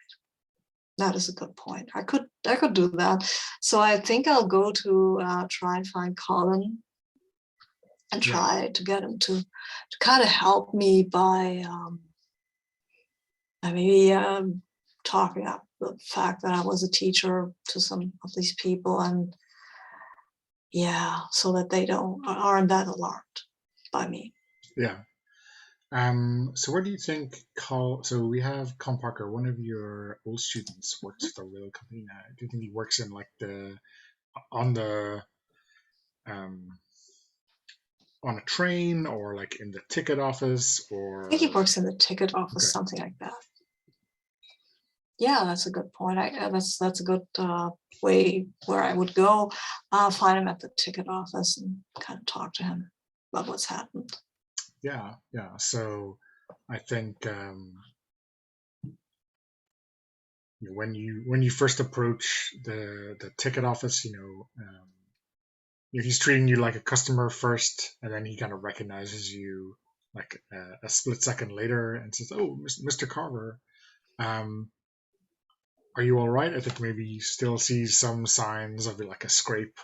[SPEAKER 2] That is a good point. I could do that. So I think I'll go to try and find Colin and
[SPEAKER 1] yeah,
[SPEAKER 2] try to get him to kind of help me by maybe talking up the fact that I was a teacher to some of these people, and yeah, so that they aren't that alarmed by me.
[SPEAKER 1] yeah. So where do you think so we have Colin Parker, one of your old students, works for the rail company now. Do you think he works in like on the um on a train, or like in the ticket office,
[SPEAKER 2] I think he
[SPEAKER 1] or
[SPEAKER 2] works in the ticket office,
[SPEAKER 1] okay,
[SPEAKER 2] something like that. Yeah, that's a good point. That's a good way where I would go. I'll find him at the ticket office and kind of talk to him about what's happened.
[SPEAKER 1] yeah, yeah. So I think when you first approach the ticket office, he's treating you like a customer first, and then he kind of recognizes you like a split second later and says, "Oh, Mr. Carver, um, are you all right?" I think maybe you still see some signs of like a scrape.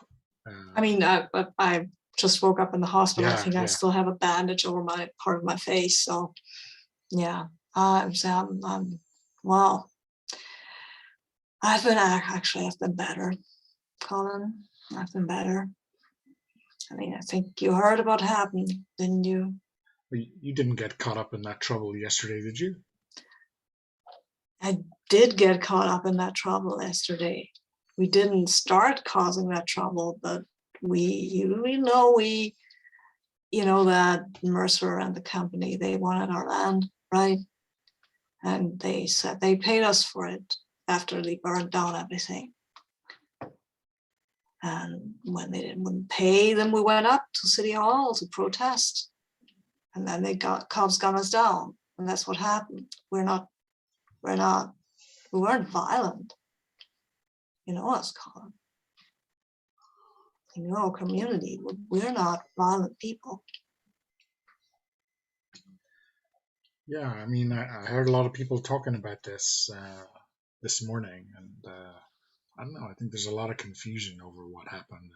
[SPEAKER 2] I mean, I just woke up in the hospital. I
[SPEAKER 1] Yeah,
[SPEAKER 2] think I
[SPEAKER 1] yeah,
[SPEAKER 2] still have a bandage over my part of my face. So yeah, well, I've been better, Colin. I've been better. I mean, I think you heard about what happened, didn't you?
[SPEAKER 1] you didn't get caught up in that trouble yesterday, did you?
[SPEAKER 2] I did get caught up in that trouble yesterday. We didn't start causing that trouble, but we that Mercer and the company, they wanted our land, right? And they said they paid us for it after they burned down everything. And when they wouldn't pay, then we went up to City Hall to protest. And then cops gun us down. And that's what happened. We weren't violent. You know us, Colin. In our community, we're not violent people.
[SPEAKER 1] Yeah, I mean, I heard a lot of people talking about this this morning, and I don't know. I think there's a lot of confusion over what happened.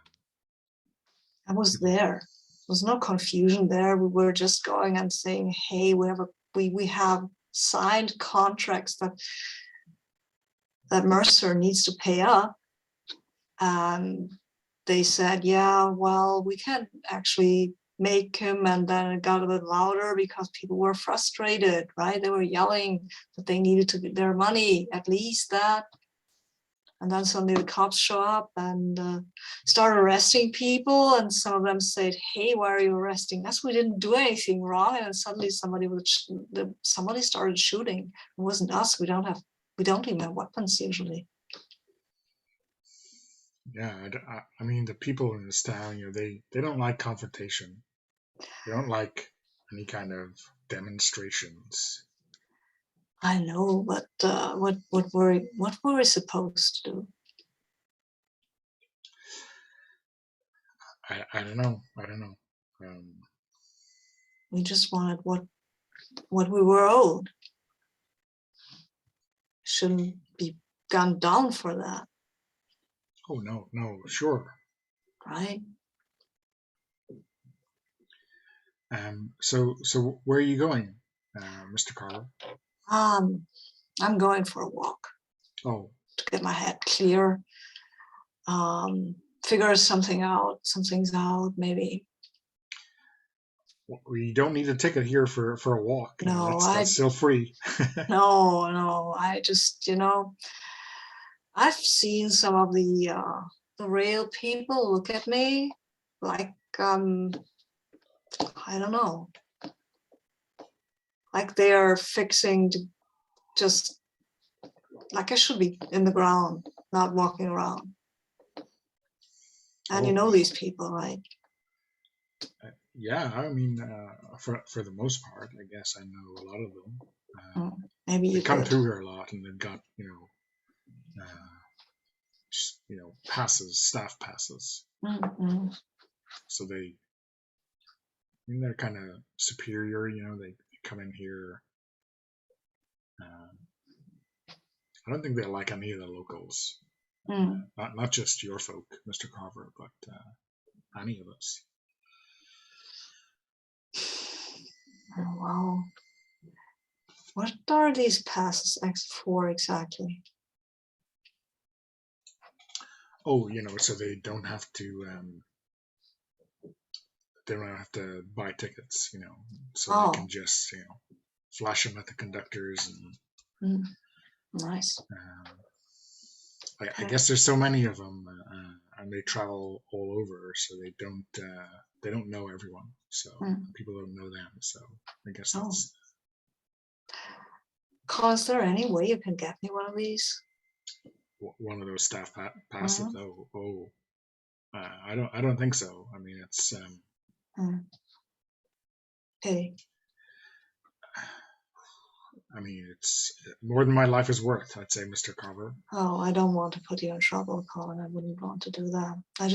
[SPEAKER 2] I was
[SPEAKER 1] People,
[SPEAKER 2] there. There was no confusion there. We were just going and saying, hey, we have signed contracts that Mercer needs to pay up. And they said, yeah, well, we can't actually make him. And then it got a bit louder because people were frustrated, right? They were yelling that they needed to get their money, at least that. And then suddenly the cops show up and start arresting people. And some of them said, "Hey, why are you arresting us? We didn't do anything wrong." And then suddenly somebody started shooting. It wasn't us. We don't even have weapons usually.
[SPEAKER 1] Yeah, I mean, the people in this town, they don't like confrontation. They don't like any kind of demonstrations.
[SPEAKER 2] I know, but what were we supposed to do?
[SPEAKER 1] I don't know. I don't know.
[SPEAKER 2] We just wanted what we were owed. Shouldn't be gunned down for that.
[SPEAKER 1] Oh no, sure.
[SPEAKER 2] Right?
[SPEAKER 1] So where are you going, Mr. Carver?
[SPEAKER 2] I'm going for a walk
[SPEAKER 1] Oh,
[SPEAKER 2] to get my head clear. Figure some things out, maybe.
[SPEAKER 1] we don't need a ticket here for a walk.
[SPEAKER 2] No,
[SPEAKER 1] that's still free.
[SPEAKER 2] no. I just, I've seen some of the rail people look at me like I don't know, like they are fixing to just like I should be in the ground, not walking around. And
[SPEAKER 1] Oh,
[SPEAKER 2] these people, right?
[SPEAKER 1] yeah, I mean, for the most part, I guess I know a lot of them.
[SPEAKER 2] Maybe
[SPEAKER 1] They
[SPEAKER 2] you
[SPEAKER 1] come
[SPEAKER 2] could.
[SPEAKER 1] through here a lot, and they've got passes, staff passes.
[SPEAKER 2] Mm-hmm.
[SPEAKER 1] So they're kind of superior. They come in here. I don't think they like any of the locals. Not just your folk, Mr. Carver, but any of us.
[SPEAKER 2] Oh, wow. What are these passes for exactly?
[SPEAKER 1] Oh, so they don't have to buy tickets, so they can just flash them at the conductors and
[SPEAKER 2] nice.
[SPEAKER 1] I guess there's so many of them, and they travel all over, so they don't know everyone, so people don't know them. So I guess that's.
[SPEAKER 2] Is there any way you can get me one of these?
[SPEAKER 1] One of those staff passes. I don't think so. I mean, it's.
[SPEAKER 2] Hey.
[SPEAKER 1] I mean, it's more than my life is worth, I'd say, Mr. Carver.
[SPEAKER 2] Oh, I don't want to put you in trouble, Colin. I wouldn't want to do that. I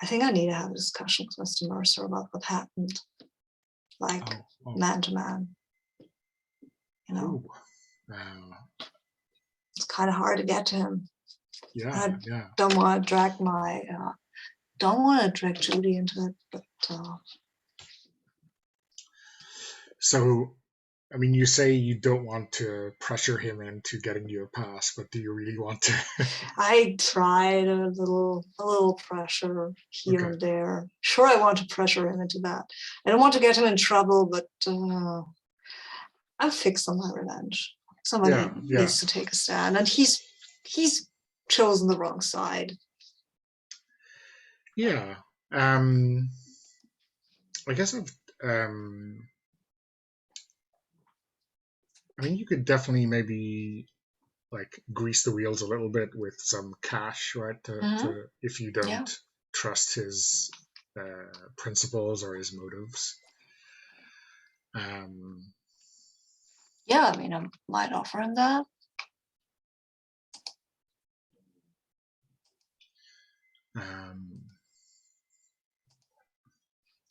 [SPEAKER 2] think I need to have a discussion with Mr. Mercer about what happened, like man to man. It's kind of hard to get to him.
[SPEAKER 1] Yeah,
[SPEAKER 2] Don't want to drag Judy into it, but.
[SPEAKER 1] So, I mean, you say you don't want to pressure him into getting you a pass, but do you really want to?
[SPEAKER 2] I tried a little pressure here and there. Sure, I want to pressure him into that. I don't want to get him in trouble, but I'm fixed on my revenge. Somebody needs to take a stand, and he's chosen the wrong side.
[SPEAKER 1] Yeah. I guess I mean, you could definitely maybe like grease the wheels a little bit with some cash, right? To if you don't trust his principles or his motives.
[SPEAKER 2] Yeah, I mean, I might offer him that.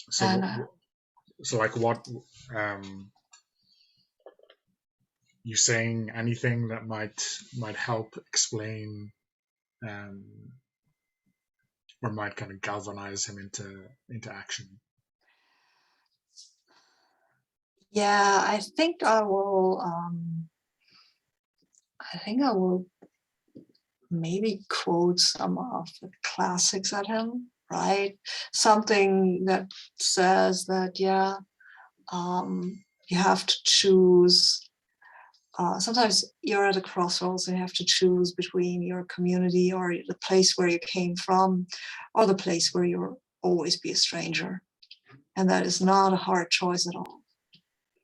[SPEAKER 1] So like what? You saying anything that might help explain or might kind of galvanize him into action?
[SPEAKER 2] Yeah, I think I will. Maybe quote some of the classics at him, right? Something that says that you have to choose sometimes you're at a crossroads and you have to choose between your community or the place where you came from or the place where you'll always be a stranger. And that is not a hard choice at all.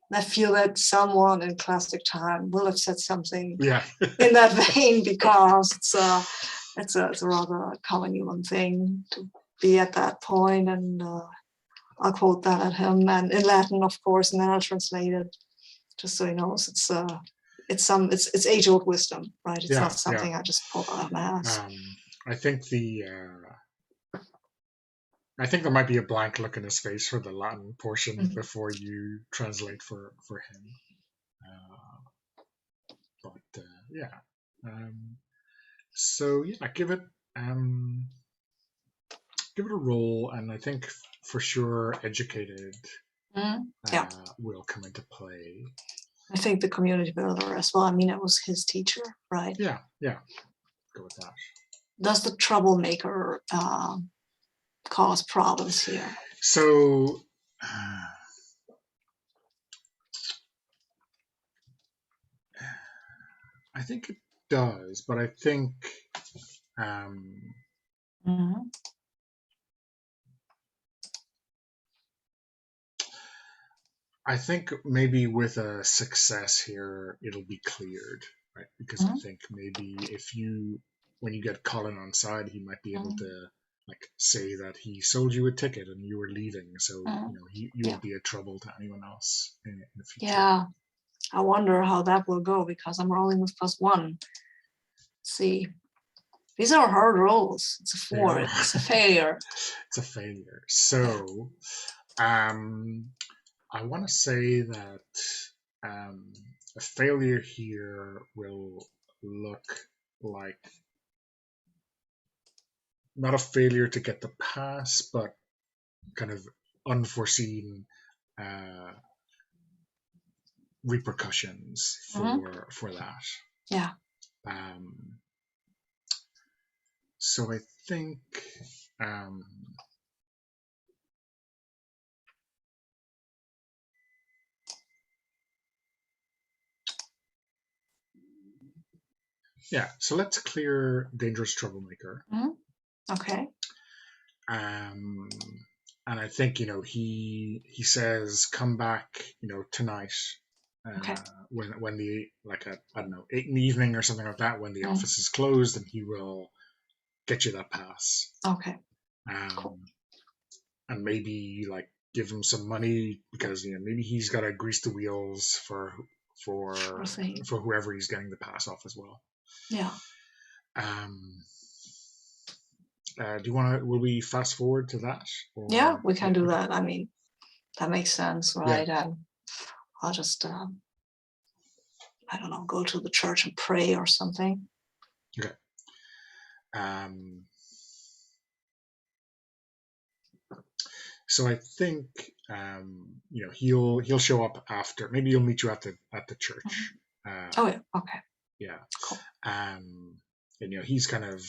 [SPEAKER 2] And I feel that someone in classic time will have said something in that vein, because it's a rather common human thing to be at that point. And I'll quote that at him, and in Latin, of course, and then I'll translate it just so he knows it's age-old wisdom, right? It's not something I just pulled out of my ass.
[SPEAKER 1] I think there might be a blank look in his face for the Latin portion before you translate for him. So give it a roll, and I think for sure educated will come into play.
[SPEAKER 2] I think the community builder as well. I mean, it was his teacher, right?
[SPEAKER 1] Yeah, go with that.
[SPEAKER 2] Does the troublemaker cause problems here?
[SPEAKER 1] So I think it does, but I think I think maybe with a success here, it'll be cleared, right? Because I think maybe when you get Colin on side, he might be able to say that he sold you a ticket and you were leaving, so you won't be a trouble to anyone else in the future.
[SPEAKER 2] Yeah, I wonder how that will go, because I'm rolling with +1. Let's see, these are hard rolls. It's a 4. It's a failure.
[SPEAKER 1] It's a failure. So, I want to say that a failure here will look like not a failure to get the pass, but kind of unforeseen repercussions for that.
[SPEAKER 2] Yeah.
[SPEAKER 1] So I think so let's clear dangerous troublemaker.
[SPEAKER 2] Okay.
[SPEAKER 1] And I think he says come back tonight when the I don't know 8 in the evening or something like that, when the office is closed, and he will get you that pass.
[SPEAKER 2] Okay. Cool.
[SPEAKER 1] And maybe give him some money, because maybe he's got to grease the wheels for whoever he's getting the pass off as well.
[SPEAKER 2] Yeah.
[SPEAKER 1] Do you want to? Will we fast forward to that?
[SPEAKER 2] Yeah, we can do that. I mean, that makes sense, right? Yeah. I'll just, I don't know, go to the church and pray or something.
[SPEAKER 1] Okay. So I think he'll show up after. Maybe he'll meet you at the church.
[SPEAKER 2] Oh yeah. Okay.
[SPEAKER 1] Yeah.
[SPEAKER 2] Cool.
[SPEAKER 1] And he's kind of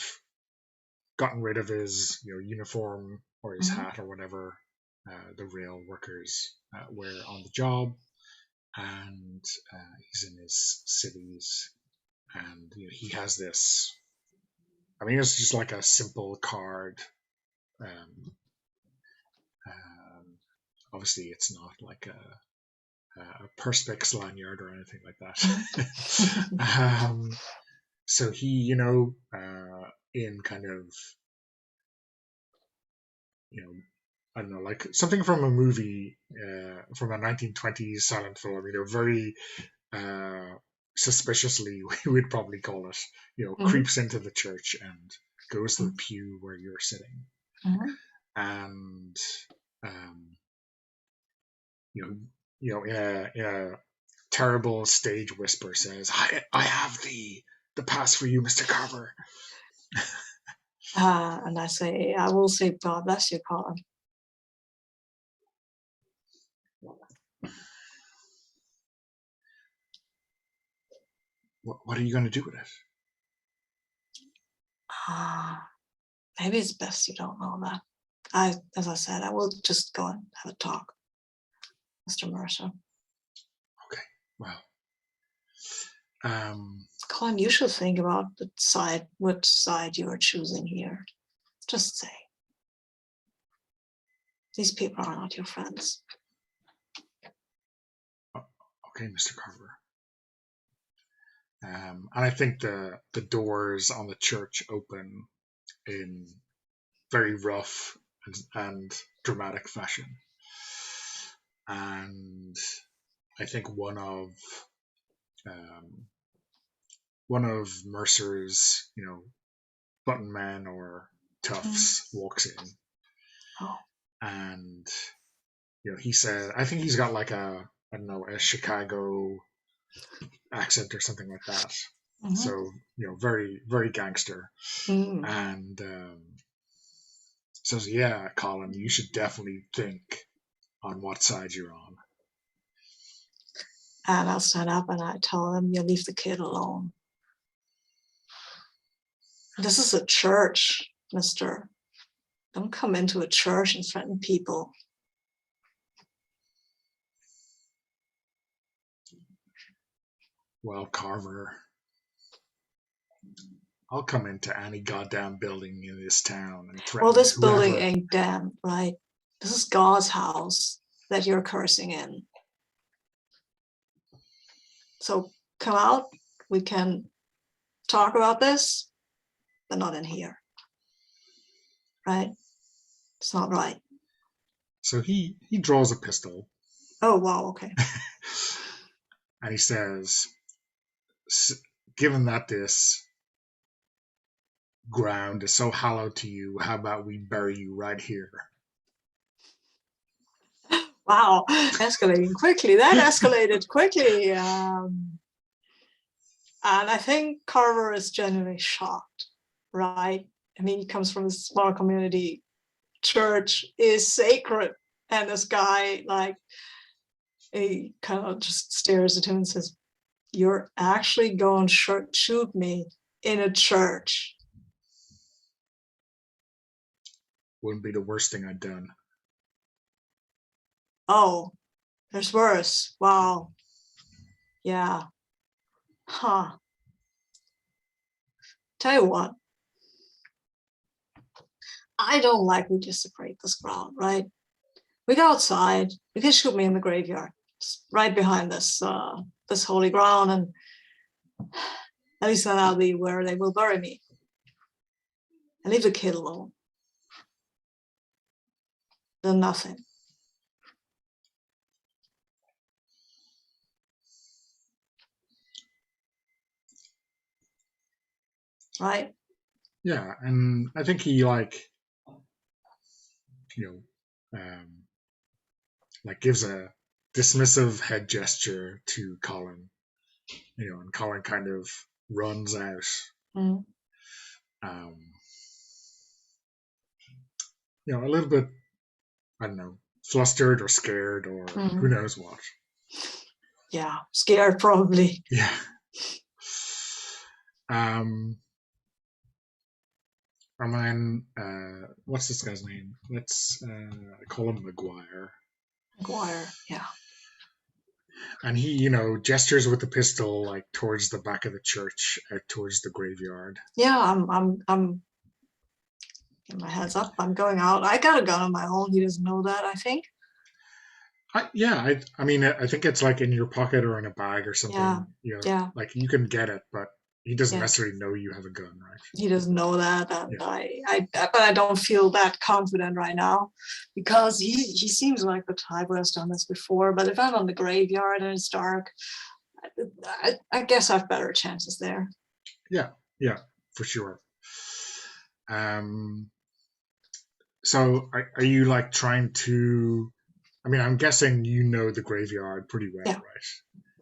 [SPEAKER 1] gotten rid of his uniform or his hat or whatever the rail workers wear on the job, and he's in his civvies, and he has this. I mean, it's just like a simple card. Obviously, it's not like a Perspex lanyard or anything like that. So he, in kind of, I don't know, like something from a movie, from a 1920s silent film, very suspiciously, we would probably call it, creeps into the church and goes to the pew where you're sitting. And, in a terrible stage whisper says, I have the pass for you, Mr. Carver.
[SPEAKER 2] And I will say, God bless you, Colin.
[SPEAKER 1] What are you going to do with it?
[SPEAKER 2] Maybe it's best you don't know that. As I said, I will just go and have a talk, Mr. Mercer.
[SPEAKER 1] Okay, well,
[SPEAKER 2] Colin, you should think about which side you are choosing here. Just say. These people are not your friends.
[SPEAKER 1] Okay, Mr. Carver. And I think the doors on the church open in very rough and dramatic fashion. And I think one of Mercer's, button men or toughs walks in.
[SPEAKER 2] Oh.
[SPEAKER 1] And he said, I think he's got like a Chicago accent or something like that. Mm-hmm. So very, very gangster.
[SPEAKER 2] Mm.
[SPEAKER 1] And says, yeah, Colin, you should definitely think on what side you're on.
[SPEAKER 2] And I'll stand up and I tell him, you leave the kid alone. This is a church, mister. Don't come into a church and threaten people.
[SPEAKER 1] Well, Carver, I'll come into any goddamn building in this town and threaten
[SPEAKER 2] Well, this
[SPEAKER 1] whoever.
[SPEAKER 2] building ain't damn, right? This is God's house that you're cursing in. So come out, we can talk about this, but not in here. Right? It's not right.
[SPEAKER 1] So he draws a pistol.
[SPEAKER 2] Oh, wow, okay.
[SPEAKER 1] And he says, given that this ground is so hallowed to you, how about we bury you right here?
[SPEAKER 2] Wow, escalating quickly. That escalated quickly. And I think Carver is genuinely shocked, right? I mean, he comes from a small community. Church is sacred. And this guy, he kind of just stares at him and says, you're actually going to shoot me in a church.
[SPEAKER 1] Wouldn't be the worst thing I'd done.
[SPEAKER 2] Oh, there's worse. Wow. Yeah. Huh. Tell you what. I don't like we desecrate this ground, right? We go outside. You can shoot me in the graveyard. It's right behind this this holy ground, and at least then I'll be where they will bury me. And leave the kid alone. Then nothing. Right?
[SPEAKER 1] Yeah, and I think he gives a dismissive head gesture to Colin, and Colin kind of runs out.
[SPEAKER 2] Mm.
[SPEAKER 1] A little bit, I don't know, flustered or scared or who knows what.
[SPEAKER 2] Yeah, scared probably.
[SPEAKER 1] Yeah. And then, what's this guy's name? Let's call him McGuire.
[SPEAKER 2] McGuire, yeah.
[SPEAKER 1] And he, gestures with the pistol towards the back of the church, out towards the graveyard.
[SPEAKER 2] Yeah, I'm my head's up. I'm going out. I got a gun on my own. He doesn't know that, I think.
[SPEAKER 1] I mean, I think it's in your pocket or in a bag or something.
[SPEAKER 2] Yeah.
[SPEAKER 1] You can get it, but he doesn't necessarily know you have a gun, right?
[SPEAKER 2] He doesn't know that, and but I don't feel that confident right now, because he seems like the type who has done this before. But if I'm on the graveyard and it's dark, I guess I have better chances there.
[SPEAKER 1] Yeah, for sure. So are you trying to? I mean, I'm guessing you know the graveyard pretty well, right?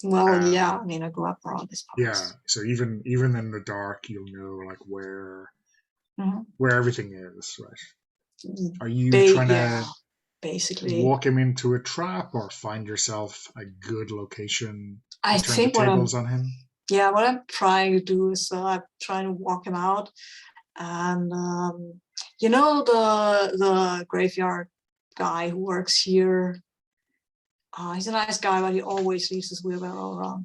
[SPEAKER 2] Well, yeah. I mean, I grew up around this place.
[SPEAKER 1] Yeah. So even in the dark, you'll know where everything is, right? Are you trying to
[SPEAKER 2] basically
[SPEAKER 1] walk him into a trap or find yourself a good location?
[SPEAKER 2] I think
[SPEAKER 1] the tables on him.
[SPEAKER 2] Yeah, what I'm trying to do is I'm trying to walk him out, and the graveyard guy who works here. He's a nice guy, but he always leaves his wheelbarrow around.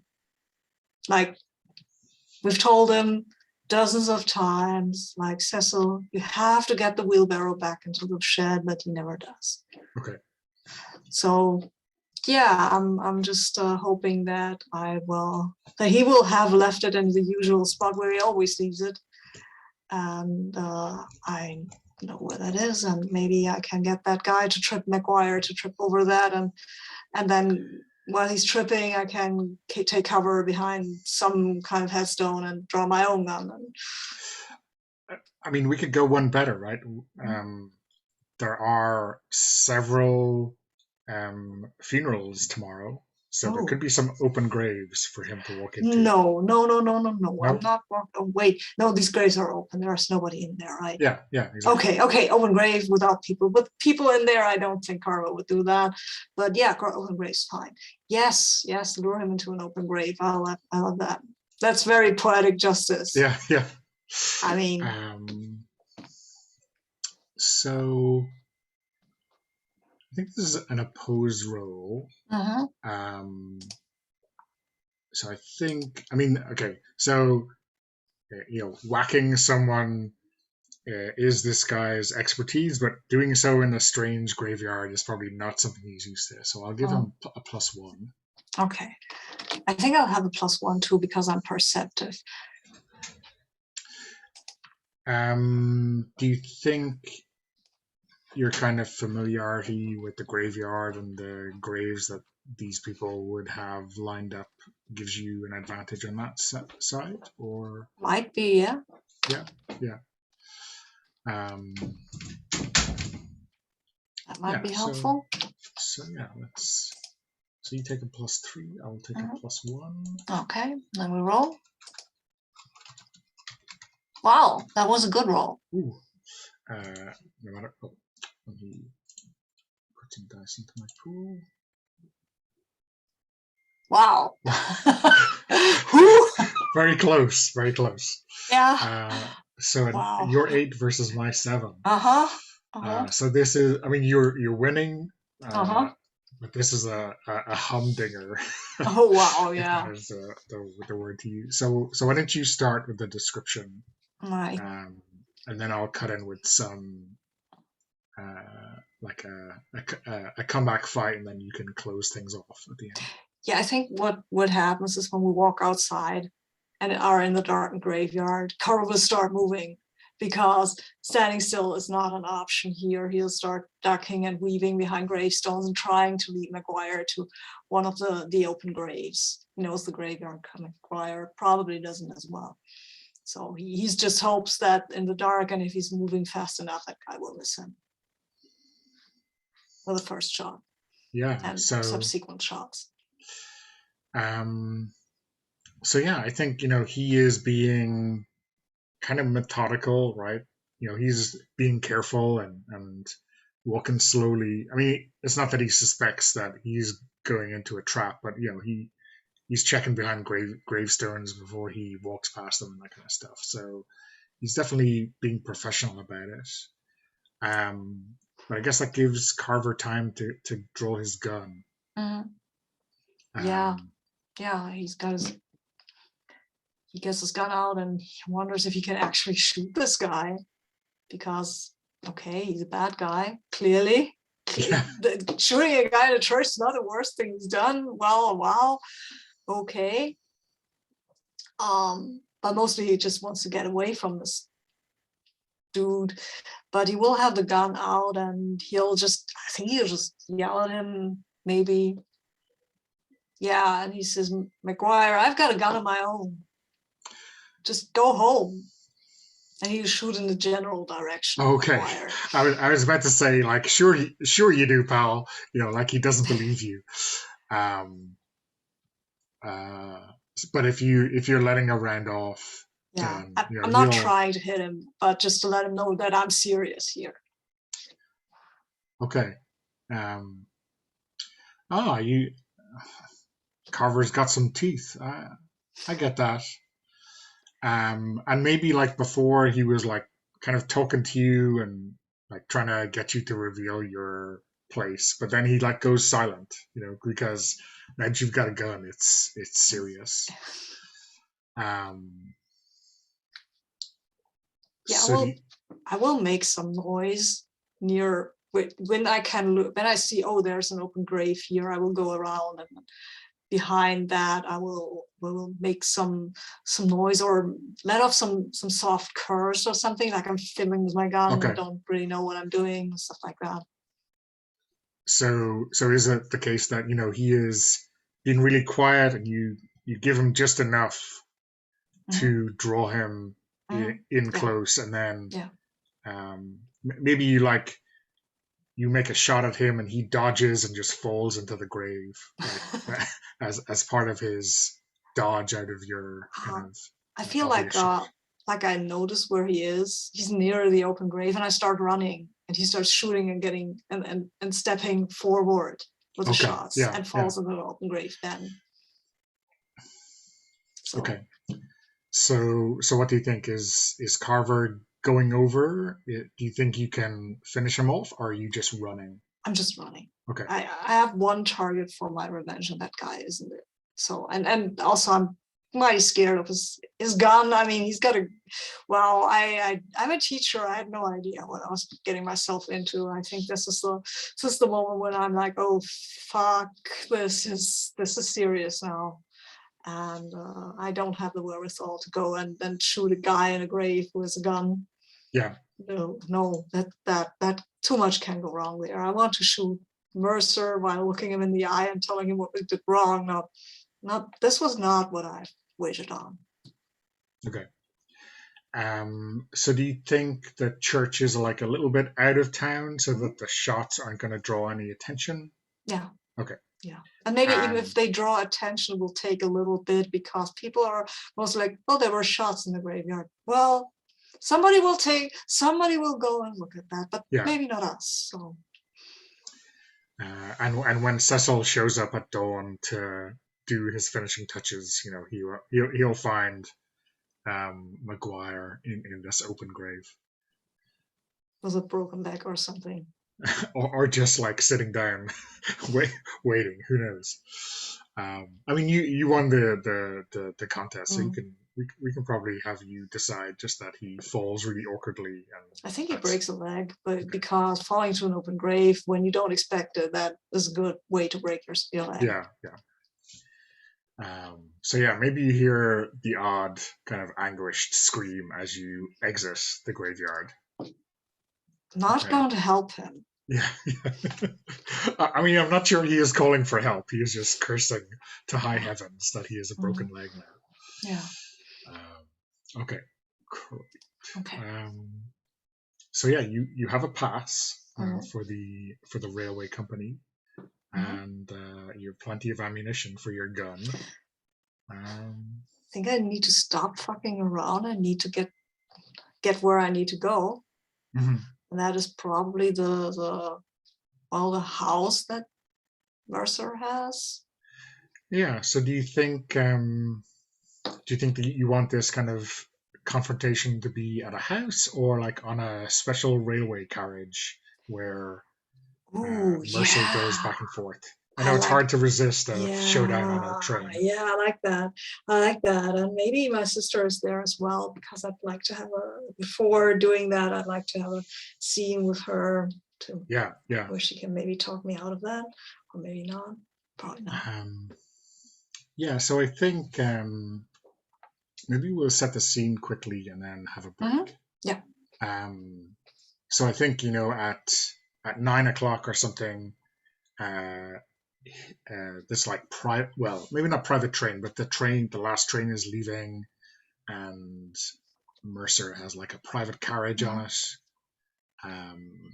[SPEAKER 2] We've told him dozens of times, like, Cecil, you have to get the wheelbarrow back into the shed, but he never does.
[SPEAKER 1] Okay.
[SPEAKER 2] So yeah, I'm just hoping that he will have left it in the usual spot where he always leaves it, and I know where that is, and maybe I can get that guy to trip McGuire to trip over that, and then while he's tripping, I can take cover behind some kind of headstone and draw my own gun.
[SPEAKER 1] I mean, we could go one better, right? There are several funerals tomorrow, so there could
[SPEAKER 2] Oh,
[SPEAKER 1] be some open graves for him to walk into.
[SPEAKER 2] no.
[SPEAKER 1] No?
[SPEAKER 2] I'm not. Oh, wait, no, these graves are open. There's nobody in there, right?
[SPEAKER 1] Yeah, exactly.
[SPEAKER 2] Okay, open grave without people. With people in there, I don't think Carver would do that. But yeah, open grave's fine. Yes, lure him into an open grave. I love that. That's very poetic justice.
[SPEAKER 1] Yeah.
[SPEAKER 2] I mean,
[SPEAKER 1] so I think this is an opposed roll. So I think, okay, so whacking someone is this guy's expertise, but doing so in a strange graveyard is probably not something he's used to. So I'll give him a +1.
[SPEAKER 2] Okay, I think I'll have a +1 too because I'm perceptive.
[SPEAKER 1] Do you think your kind of familiarity with the graveyard and the graves that these people would have lined up gives you an advantage on that side, or
[SPEAKER 2] might be? Yeah. That might be helpful.
[SPEAKER 1] So you take a +3. I'll take a +1.
[SPEAKER 2] Okay, then we roll. Wow, that was a good roll.
[SPEAKER 1] Ooh. No matter. Let me put some dice into my pool.
[SPEAKER 2] Wow.
[SPEAKER 1] Very close.
[SPEAKER 2] Yeah.
[SPEAKER 1] So
[SPEAKER 2] wow.
[SPEAKER 1] Your 8 versus my 7. So this is, you're winning. But this is a humdinger.
[SPEAKER 2] Oh wow! Yeah.
[SPEAKER 1] Is the word to use. So why don't you start with the description?
[SPEAKER 2] Right.
[SPEAKER 1] And then I'll cut in with some like a comeback fight, and then you can close things off at the end.
[SPEAKER 2] Yeah, I think what happens is when we walk outside and are in the darkened graveyard, Carl will start moving because standing still is not an option here. He'll start ducking and weaving behind gravestones and trying to lead McGuire to one of the open graves. He knows the graveyard. McGuire probably doesn't as well. So he just hopes that in the dark, and if he's moving fast enough, that guy will miss him for the first shot.
[SPEAKER 1] Yeah.
[SPEAKER 2] And subsequent shots.
[SPEAKER 1] So yeah, I think he is being kind of methodical, right? He's being careful and walking slowly. It's not that he suspects that he's going into a trap, but he's checking behind gravestones before he walks past them and that kind of stuff. So he's definitely being professional about it. But I guess that gives Carver time to draw his gun.
[SPEAKER 2] Yeah, he gets his gun out and he wonders if he can actually shoot this guy because, okay, he's a bad guy, clearly. Shooting a guy in a church is not the worst thing he's done. Well, wow, okay. But mostly he just wants to get away from this dude. But he will have the gun out and he'll just yell at him, maybe. Yeah, and he says, McGuire, I've got a gun of my own. Just go home. And he'll shoot in the general direction.
[SPEAKER 1] Okay. I was about to say, like, sure you do, pal. Like he doesn't believe you. But if you're letting a round off,
[SPEAKER 2] yeah, I'm not trying to hit him, but just to let him know that I'm serious here.
[SPEAKER 1] Okay. Carver's got some teeth. I get that. And maybe like before he was like kind of talking to you and like trying to get you to reveal your place, but then he like goes silent, because now that you've got a gun, it's serious. Um,
[SPEAKER 2] Yeah,
[SPEAKER 1] so do
[SPEAKER 2] I will make some noise near when I can look. When I see, oh, there's an open grave here, I will go around, and behind that, I will make some noise or let off some soft curse or something, like I'm fiddling with my gun. I
[SPEAKER 1] okay.
[SPEAKER 2] don't really know what I'm doing, stuff like that.
[SPEAKER 1] So is it the case that he is being really quiet, and you give him just enough
[SPEAKER 2] Mm-hmm.
[SPEAKER 1] to draw him
[SPEAKER 2] Mm-hmm.
[SPEAKER 1] in
[SPEAKER 2] Yeah,
[SPEAKER 1] close, and then
[SPEAKER 2] yeah.
[SPEAKER 1] maybe you make a shot at him and he dodges and just falls into the grave, like as part of his dodge out of your kind of
[SPEAKER 2] I feel
[SPEAKER 1] obvious shot.
[SPEAKER 2] like I notice where he is. He's near the open grave, and I start running, and he starts shooting and getting and stepping forward with the
[SPEAKER 1] Okay,
[SPEAKER 2] shots,
[SPEAKER 1] yeah,
[SPEAKER 2] and
[SPEAKER 1] yeah,
[SPEAKER 2] falls into the open grave. Then, so
[SPEAKER 1] okay. So what do you think? Is Carver going over? Do you think you can finish him off, or are you just running?
[SPEAKER 2] I'm just running.
[SPEAKER 1] Okay,
[SPEAKER 2] I have one target for my revenge, and that guy isn't it. So and also I'm mighty scared of his gun. I mean, he's got a. Well, I'm a teacher. I had no idea what I was getting myself into. I think this is the moment when I'm like, oh fuck, this is serious now, and I don't have the wherewithal to go and then shoot a guy in a grave with a gun.
[SPEAKER 1] yeah,
[SPEAKER 2] No, that too much can go wrong there. I want to shoot Mercer while looking him in the eye and telling him what we did wrong. Not this was not what I waged on.
[SPEAKER 1] okay. So do you think the church is like a little bit out of town so that the shots aren't going to draw any attention?
[SPEAKER 2] Yeah.
[SPEAKER 1] Okay.
[SPEAKER 2] Yeah. And maybe even
[SPEAKER 1] And
[SPEAKER 2] if they draw attention, it will take a little bit because people are most like, well, there were shots in the graveyard. Well, somebody will go and look at that, but
[SPEAKER 1] yeah,
[SPEAKER 2] maybe not us. So
[SPEAKER 1] and when Cecil shows up at dawn to do his finishing touches, he'll find Maguire in this open grave,
[SPEAKER 2] was a broken back or something.
[SPEAKER 1] or just like sitting down, waiting. Who knows? I mean, you won the contest, so we can probably have you decide just that he falls really awkwardly, and
[SPEAKER 2] I think he
[SPEAKER 1] that's
[SPEAKER 2] breaks a leg, but
[SPEAKER 1] okay.
[SPEAKER 2] because falling to an open grave when you don't expect it, that is a good way to break your leg.
[SPEAKER 1] Yeah, yeah. So yeah, maybe you hear the odd kind of anguished scream as you exit the graveyard.
[SPEAKER 2] Not
[SPEAKER 1] Okay.
[SPEAKER 2] going to help him.
[SPEAKER 1] Yeah, yeah. I mean, I'm not sure he is calling for help. He is just cursing to high heavens that he has a broken leg now.
[SPEAKER 2] Yeah.
[SPEAKER 1] Okay, cool.
[SPEAKER 2] Okay.
[SPEAKER 1] So yeah, you have a pass
[SPEAKER 2] Mhm.
[SPEAKER 1] for the railway company,
[SPEAKER 2] Mhm.
[SPEAKER 1] and you have plenty of ammunition for your gun.
[SPEAKER 2] I think I need to stop fucking around. I need to get where I need to go.
[SPEAKER 1] Mhm.
[SPEAKER 2] And that is probably the house that Mercer has.
[SPEAKER 1] Yeah. So do you think that you want this kind of confrontation to be at a house or like on a special railway carriage where
[SPEAKER 2] Ooh,
[SPEAKER 1] Mercer goes
[SPEAKER 2] yeah.
[SPEAKER 1] back and forth? I
[SPEAKER 2] I
[SPEAKER 1] know it's
[SPEAKER 2] like
[SPEAKER 1] hard to resist a showdown on a
[SPEAKER 2] Yeah,
[SPEAKER 1] train.
[SPEAKER 2] yeah, I like that. I like that. And maybe my sister is there as well because I'd like to have before doing that, I'd like to have a scene with her to
[SPEAKER 1] Yeah, yeah.
[SPEAKER 2] where she can maybe talk me out of that, or maybe not. Probably not.
[SPEAKER 1] Um, yeah, so I think maybe we'll set the scene quickly and then have a break.
[SPEAKER 2] Yeah.
[SPEAKER 1] Um, so I think, at 9 o'clock or something, uh, this like private, well, maybe not private train, but the last train is leaving, and Mercer has like a private carriage on it. Um,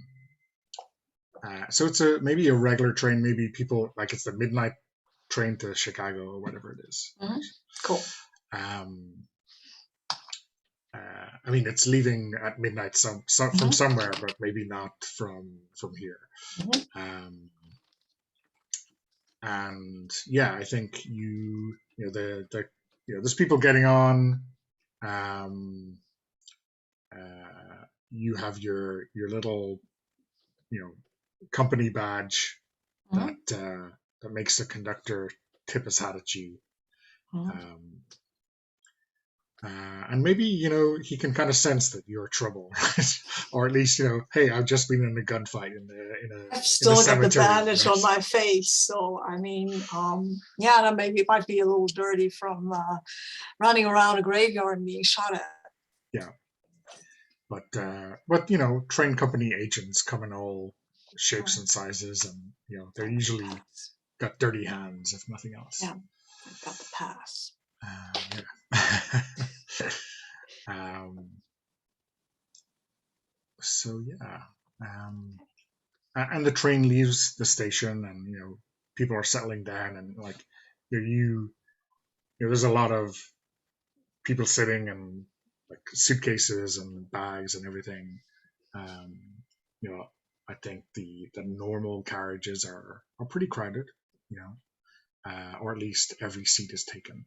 [SPEAKER 1] so it's maybe a regular train. Maybe people like it's the midnight train to Chicago or whatever it is.
[SPEAKER 2] Cool.
[SPEAKER 1] Um, I mean, it's leaving at midnight from somewhere, but maybe not from here. And yeah, I think there's people getting on. Um, you have your little company badge that makes the conductor tip his hat at you. Um, And maybe, he can kind of sense that you're trouble, right? Or at least, hey, I've just been in a gunfight
[SPEAKER 2] I've
[SPEAKER 1] in the
[SPEAKER 2] still got the
[SPEAKER 1] cemetery,
[SPEAKER 2] bandage
[SPEAKER 1] right?
[SPEAKER 2] on my face, so I mean, yeah, that maybe it might be a little dirty from running around a graveyard and being shot at.
[SPEAKER 1] Yeah. But train company agents come in all shapes and sizes, and they're usually got dirty hands, if nothing else.
[SPEAKER 2] Yeah, I've got the pass.
[SPEAKER 1] Yeah. um, so yeah, and the train leaves the station, and people are settling down, and like there's a lot of people sitting and like suitcases and bags and everything. Um, I think the normal carriages are pretty crowded, or at least every seat is taken.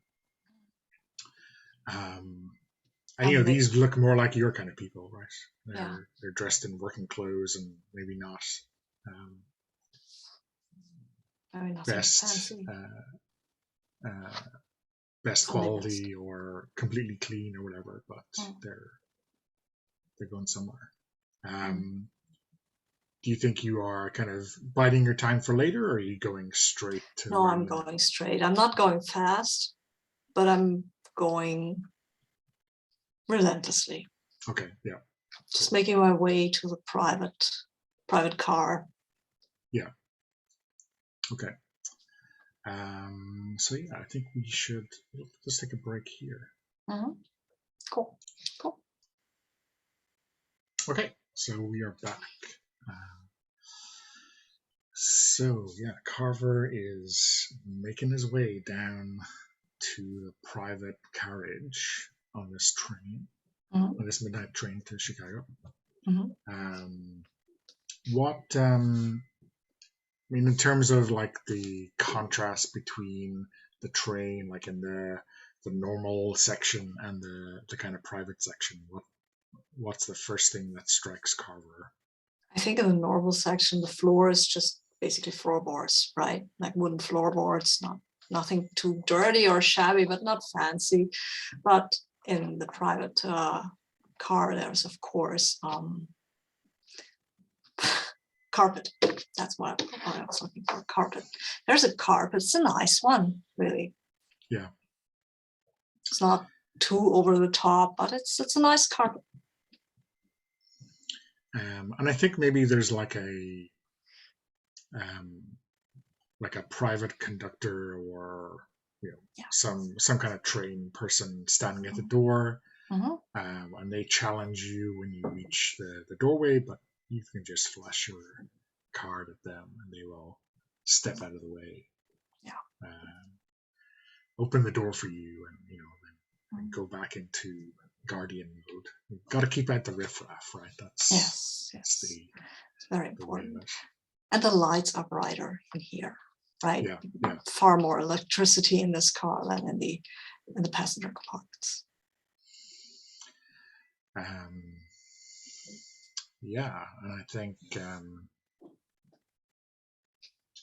[SPEAKER 1] And
[SPEAKER 2] They,
[SPEAKER 1] these look more like your kind of people, right?
[SPEAKER 2] yeah,
[SPEAKER 1] They're dressed in working clothes and maybe not um,
[SPEAKER 2] very nothing
[SPEAKER 1] best
[SPEAKER 2] fancy.
[SPEAKER 1] best
[SPEAKER 2] Sunday best.
[SPEAKER 1] quality or completely clean or whatever, but they're going somewhere. Do you think you are kind of biding your time for later, or are you going straight to
[SPEAKER 2] No,
[SPEAKER 1] where
[SPEAKER 2] I'm
[SPEAKER 1] you want to
[SPEAKER 2] going
[SPEAKER 1] go?
[SPEAKER 2] straight. I'm not going fast, but I'm going relentlessly.
[SPEAKER 1] Okay, yeah.
[SPEAKER 2] Just making my way to the private car.
[SPEAKER 1] Yeah. Okay. So yeah, I think we should let's take a break here.
[SPEAKER 2] Mm-hmm. Cool.
[SPEAKER 1] Okay, so we are back. So yeah, Carver is making his way down to the private carriage on this train,
[SPEAKER 2] Mm-hmm.
[SPEAKER 1] on this midnight train to Chicago.
[SPEAKER 2] Mm-hmm.
[SPEAKER 1] What I mean, in terms of like the contrast between the train, like in the normal section and the kind of private section, what's the first thing that strikes Carver?
[SPEAKER 2] I think in the normal section, the floor is just basically floorboards, right? Like wooden floorboards, nothing too dirty or shabby, but not fancy. But in the private car, there's of course carpet. That's what I was looking for. Carpet. There's a carpet. It's a nice one, really.
[SPEAKER 1] Yeah.
[SPEAKER 2] It's not too over the top, but it's a nice carpet.
[SPEAKER 1] And I think maybe there's um, like a private conductor or some kind of train person standing at the door, and they challenge you when you reach the doorway, but you can just flash your card at them and they will step out of the way, open the door for you, and then go back into guardian mode. You've got to keep out the riffraff, right?
[SPEAKER 2] Yes.
[SPEAKER 1] That's
[SPEAKER 2] it's very important. And the lights are brighter in here, right?
[SPEAKER 1] Yeah.
[SPEAKER 2] Far more electricity in this car than in the passenger compartments.
[SPEAKER 1] Yeah, and I think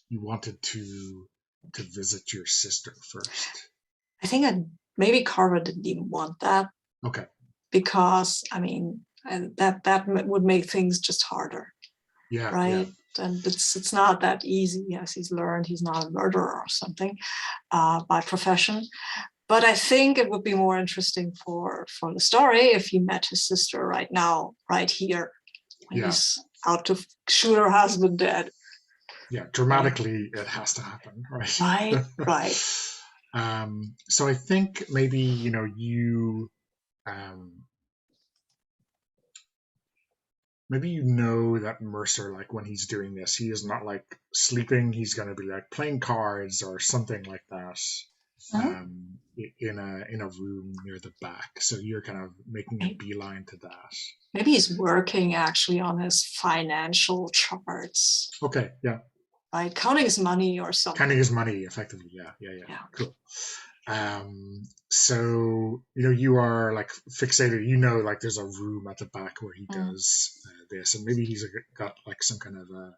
[SPEAKER 1] you wanted to visit your sister first.
[SPEAKER 2] I think maybe Carver didn't even want that.
[SPEAKER 1] Okay.
[SPEAKER 2] Because I mean, that would make things just harder.
[SPEAKER 1] Yeah.
[SPEAKER 2] Right.
[SPEAKER 1] Yeah.
[SPEAKER 2] And it's not that easy. Yes, he's learned he's not a murderer or something by profession. But I think it would be more interesting for the story if he met his sister right now, right here. He's out to shoot her husband dead.
[SPEAKER 1] Yeah, dramatically it has to happen, right?
[SPEAKER 2] Right.
[SPEAKER 1] So I think maybe maybe that Mercer, like when he's doing this, he is not like sleeping. He's going to be like playing cards or something like that. In a room near the back, so you're kind of making a beeline to that.
[SPEAKER 2] Maybe he's working actually on his financial charts.
[SPEAKER 1] Okay, yeah.
[SPEAKER 2] Right, counting his money or something.
[SPEAKER 1] Counting his money, effectively, yeah. Cool. So you are like fixated. Like there's a room at the back where he does this, and maybe he's got like some kind of a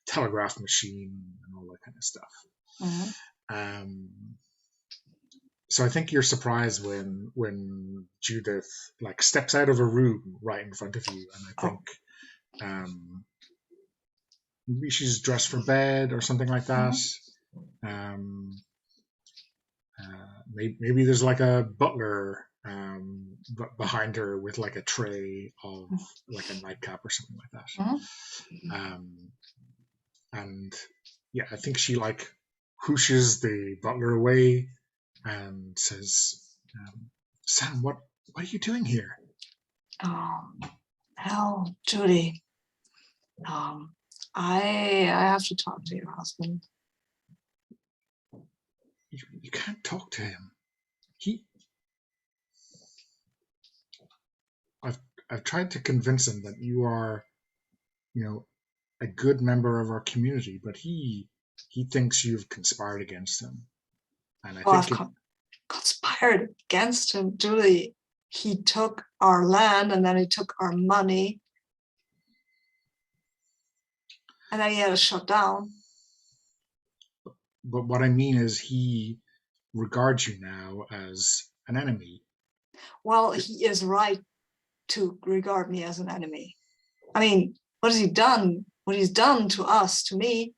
[SPEAKER 1] telegraph machine and all that kind of stuff. So I think you're surprised when Judith like steps out of a room right in front of you, and I think
[SPEAKER 2] Oh,
[SPEAKER 1] maybe she's dressed for bed or something like that.
[SPEAKER 2] mhm.
[SPEAKER 1] Um, maybe there's like a butler behind her with like a tray of like a nightcap or something like
[SPEAKER 2] Mhm.
[SPEAKER 1] that. And yeah, I think she like whooshes the butler away and says, "Sam, what are you doing here?
[SPEAKER 2] Um, hell, Judy, um, I have to talk to your husband.
[SPEAKER 1] You can't talk to him. He, I've I've tried to convince him that you are, you know, a good member of our community, but he thinks you've conspired against him, and I
[SPEAKER 2] Oh, I've
[SPEAKER 1] think it,
[SPEAKER 2] conspired against him, Judy. He took our land and then he took our money and then he had us shut down.
[SPEAKER 1] but what I mean is he regards you now as an enemy.
[SPEAKER 2] Well, he is right to regard me as an enemy. I mean, what has he done? What he's done to us, to me,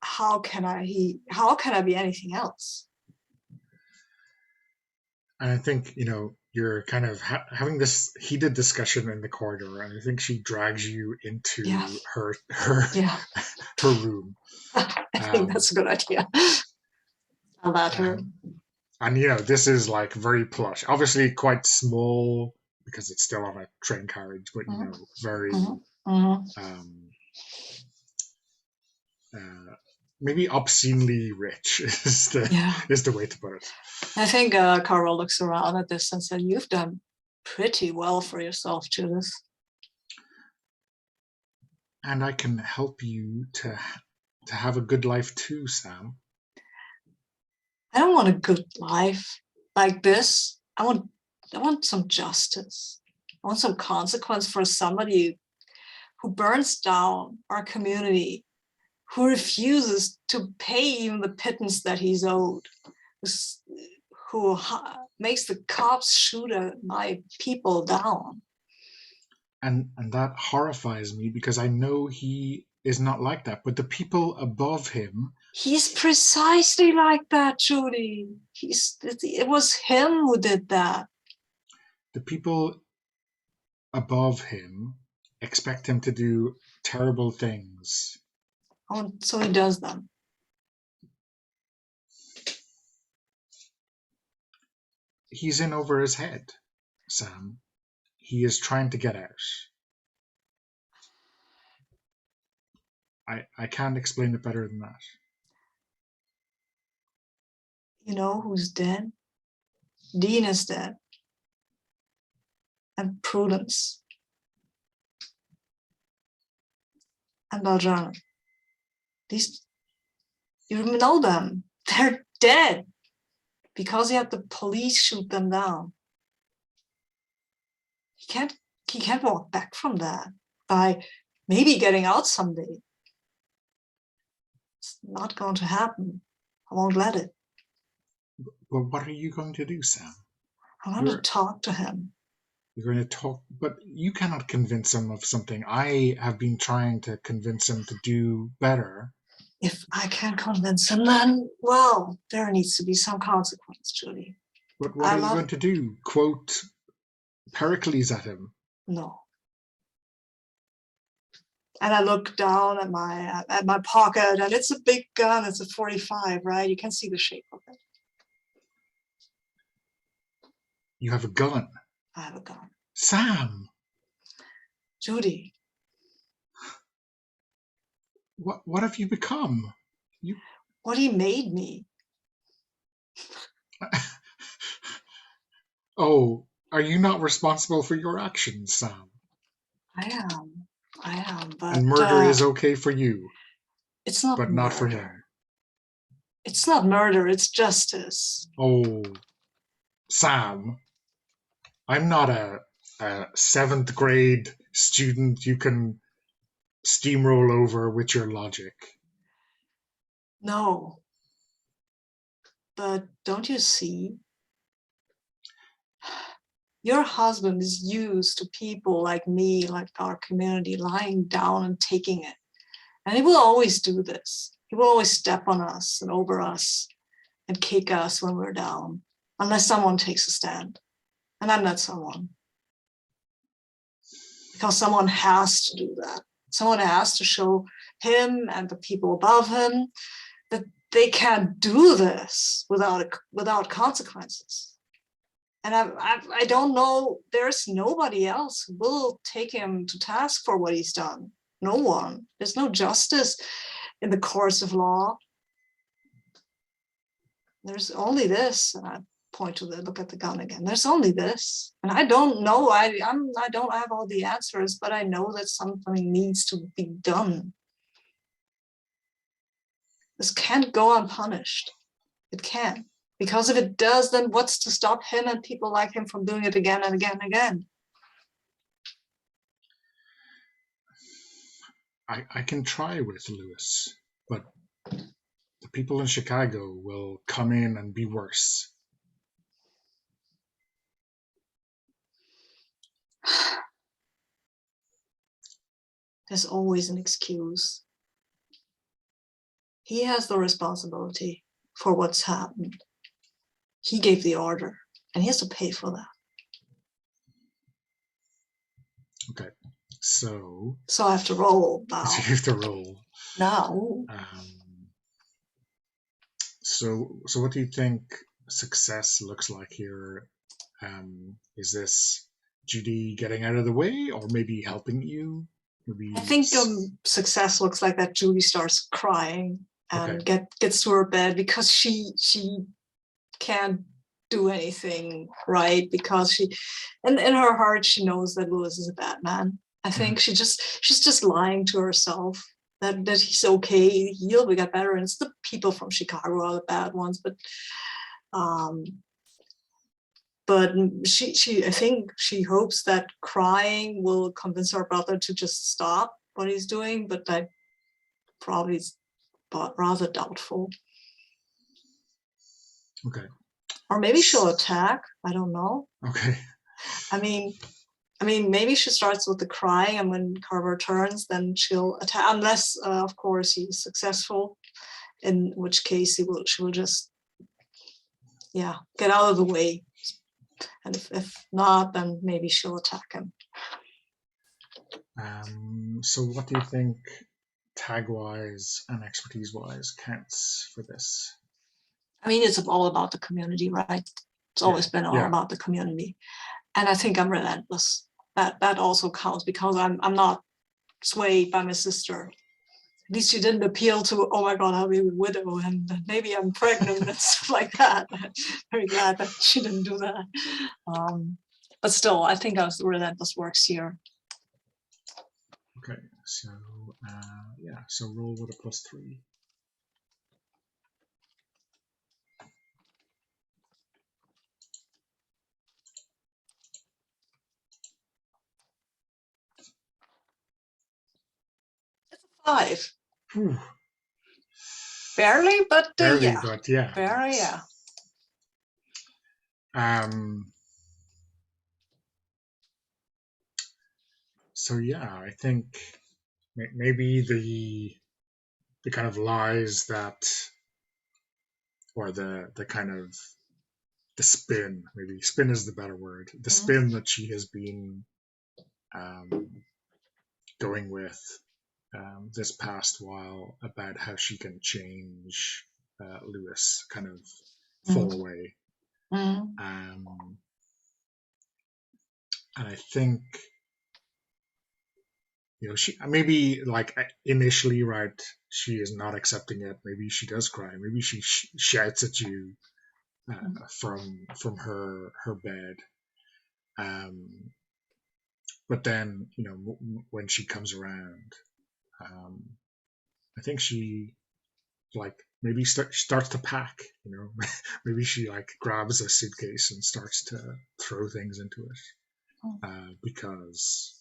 [SPEAKER 2] how can I be anything else?
[SPEAKER 1] And I think, you're kind of having this heated discussion in the corridor, and I think she drags you
[SPEAKER 2] Yeah,
[SPEAKER 1] into her
[SPEAKER 2] yeah.
[SPEAKER 1] her room.
[SPEAKER 2] I think
[SPEAKER 1] Um,
[SPEAKER 2] that's a good idea. I'll let her.
[SPEAKER 1] um, and this is like very plush, obviously quite small because it's still on a train carriage, but
[SPEAKER 2] Mhm,
[SPEAKER 1] very
[SPEAKER 2] mhm, mhm.
[SPEAKER 1] um, uh, maybe obscenely rich
[SPEAKER 2] Yeah.
[SPEAKER 1] is the way to put it.
[SPEAKER 2] I think Carl looks around at this and said, "You've done pretty well for yourself, Judith."
[SPEAKER 1] And I can help you to have a good life too, Sam.
[SPEAKER 2] I don't want a good life like this. I want some justice. I want some consequence for somebody who burns down our community, who refuses to pay even the pittance that he's owed, who makes the cops shoot my people down.
[SPEAKER 1] And that horrifies me because I know he is not like that, but the people above him,
[SPEAKER 2] He's precisely like that, Judy. It was him who did that.
[SPEAKER 1] the people above him expect him to do terrible things.
[SPEAKER 2] Oh, so he does them.
[SPEAKER 1] He's in over his head, Sam. He is trying to get out. I can't explain it better than that.
[SPEAKER 2] You know who's dead? Dean is dead. And Prudence. And Valjean. These, you know them. They're dead because he had the police shoot them down. He can't he can't walk back from that by maybe getting out someday. It's not going to happen. I won't let it.
[SPEAKER 1] Well, what are you going to do, Sam?
[SPEAKER 2] I want to
[SPEAKER 1] You're
[SPEAKER 2] talk to him.
[SPEAKER 1] you're going to talk, but you cannot convince him of something I have been trying to convince him to do better.
[SPEAKER 2] If I can't convince him, then, well, there needs to be some consequence, Julie.
[SPEAKER 1] But what
[SPEAKER 2] I
[SPEAKER 1] are you
[SPEAKER 2] love,
[SPEAKER 1] going to do? Quote Pericles at him?
[SPEAKER 2] no. And I look down at my pocket, and it's a big gun. It's a 45, right? You can see the shape of it.
[SPEAKER 1] You have a gun.
[SPEAKER 2] I have a gun.
[SPEAKER 1] Sam,
[SPEAKER 2] Judy,
[SPEAKER 1] what have you become? You
[SPEAKER 2] what he made me.
[SPEAKER 1] Oh, are you not responsible for your actions, Sam?
[SPEAKER 2] I am. I am,
[SPEAKER 1] And
[SPEAKER 2] but
[SPEAKER 1] murder is okay for you,
[SPEAKER 2] it's not
[SPEAKER 1] but not for him.
[SPEAKER 2] murder. It's not murder, it's justice.
[SPEAKER 1] Oh, Sam, I'm not a seventh grade student you can steamroll over with your logic.
[SPEAKER 2] No. But don't you see? Your husband is used to people like me, like our community, lying down and taking it. And he will always do this. He will always step on us and over us and kick us when we're down, unless someone takes a stand. And I'm not someone. Because someone has to do that. Someone has to show him and the people above him that they can't do this without consequences. And I don't know, there's nobody else who will take him to task for what he's done. No one. There's no justice in the courts of law. There's only this, and I point to look at the gun again. There's only this, and I don't know. I don't have all the answers, but I know that something needs to be done. This can't go unpunished. It can't. Because if it does, then what's to stop him and people like him from doing it again and again and again?
[SPEAKER 1] I can try with Lewis, but the people in Chicago will come in and be worse.
[SPEAKER 2] There's always an excuse. He has the responsibility for what's happened. He gave the order, and he has to pay for that.
[SPEAKER 1] Okay, so
[SPEAKER 2] I have to roll now.
[SPEAKER 1] So you have to roll
[SPEAKER 2] now.
[SPEAKER 1] So what do you think success looks like here? Is this Judy getting out of the way, or maybe helping you? Maybe
[SPEAKER 2] I think success looks like that Judy starts crying and gets to her bed because she can't do anything right, because she, and in her heart she knows that Lewis is a bad man. I think she's just lying to herself that he's okay, he'll get better, and it's the people from Chicago are the bad ones. But she I think she hopes that crying will convince her brother to just stop what he's doing, but that probably is rather doubtful.
[SPEAKER 1] Okay.
[SPEAKER 2] Or maybe she'll attack. I don't know.
[SPEAKER 1] Okay.
[SPEAKER 2] I mean, maybe she starts with the crying, and when Carver turns, then she'll attack. Unless, of course, he's successful, in which case she will just, get out of the way. And if not, then maybe she'll attack him.
[SPEAKER 1] So what do you think, tag-wise and expertise-wise, counts for this?
[SPEAKER 2] I mean, it's all about the community, right? It's always been all about the community. And I think I'm relentless. That also counts, because I'm not swayed by my sister. At least she didn't appeal to, oh my God, I'll be a widow and maybe I'm pregnant and stuff like that. I'm very glad that she didn't do that. But still, I think our relentless works here.
[SPEAKER 1] Okay, so so roll with a +3.
[SPEAKER 2] It's a 5.
[SPEAKER 1] Whew.
[SPEAKER 2] Barely, but
[SPEAKER 1] barely,
[SPEAKER 2] yeah.
[SPEAKER 1] But yeah.
[SPEAKER 2] Barely, yeah.
[SPEAKER 1] So I think maybe the kind of lies that, or the kind of the spin, maybe spin is the better word, the spin that she has been going with this past while about how she can change Lewis kind of fall away. And I think, she maybe, like, initially, right, she is not accepting it. Maybe she does cry. Maybe she shouts at you from her bed. But then, when she comes around, I think she, like, maybe starts to pack. Maybe she, like, grabs a suitcase and starts to throw things into it, because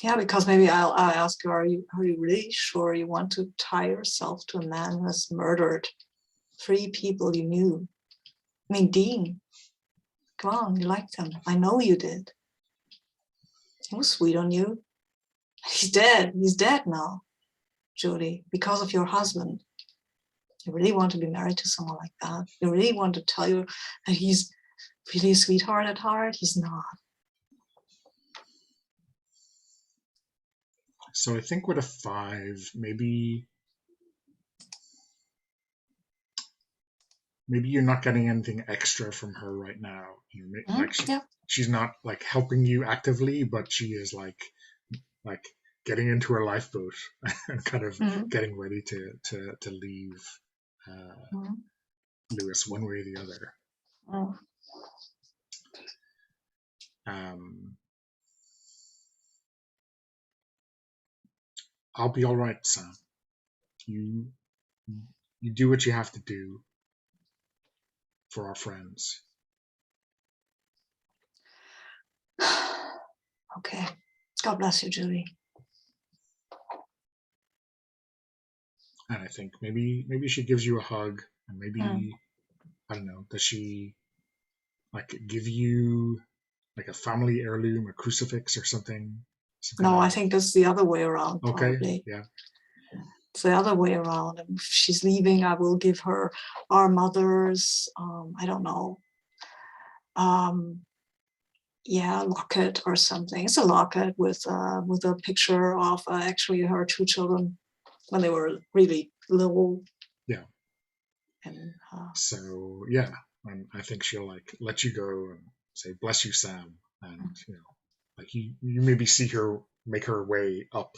[SPEAKER 2] Yeah, because maybe I'll ask you, are you really sure you want to tie yourself to a man who has murdered 3 people you knew? I mean, Dean, come on, you liked him. I know you did. He was sweet on you. He's dead. He's dead now, Julie, because of your husband. You really want to be married to someone like that? You really want to tell you that he's really a sweetheart at heart? He's not.
[SPEAKER 1] So I think with a 5, maybe you're not getting anything extra from her right now. Like she's not like helping you actively, but she is like getting into her lifeboat and kind of getting ready to leave Lewis one way or the other. I'll be all right, Sam. You do what you have to do for our friends.
[SPEAKER 2] Okay. God bless you, Julie.
[SPEAKER 1] And I think maybe she gives you a hug, and maybe I don't know, does she like give you like a family heirloom, a crucifix or something?
[SPEAKER 2] No, I think that's the other way around.
[SPEAKER 1] Okay,
[SPEAKER 2] probably.
[SPEAKER 1] yeah.
[SPEAKER 2] It's the other way around. And if she's leaving, I will give her our mother's, I don't know, locket or something. It's a locket with a picture of actually her 2 children when they were really little.
[SPEAKER 1] Yeah.
[SPEAKER 2] And
[SPEAKER 1] so yeah, and I think she'll like let you go and say, "Bless you, Sam," and like you maybe see her make her way up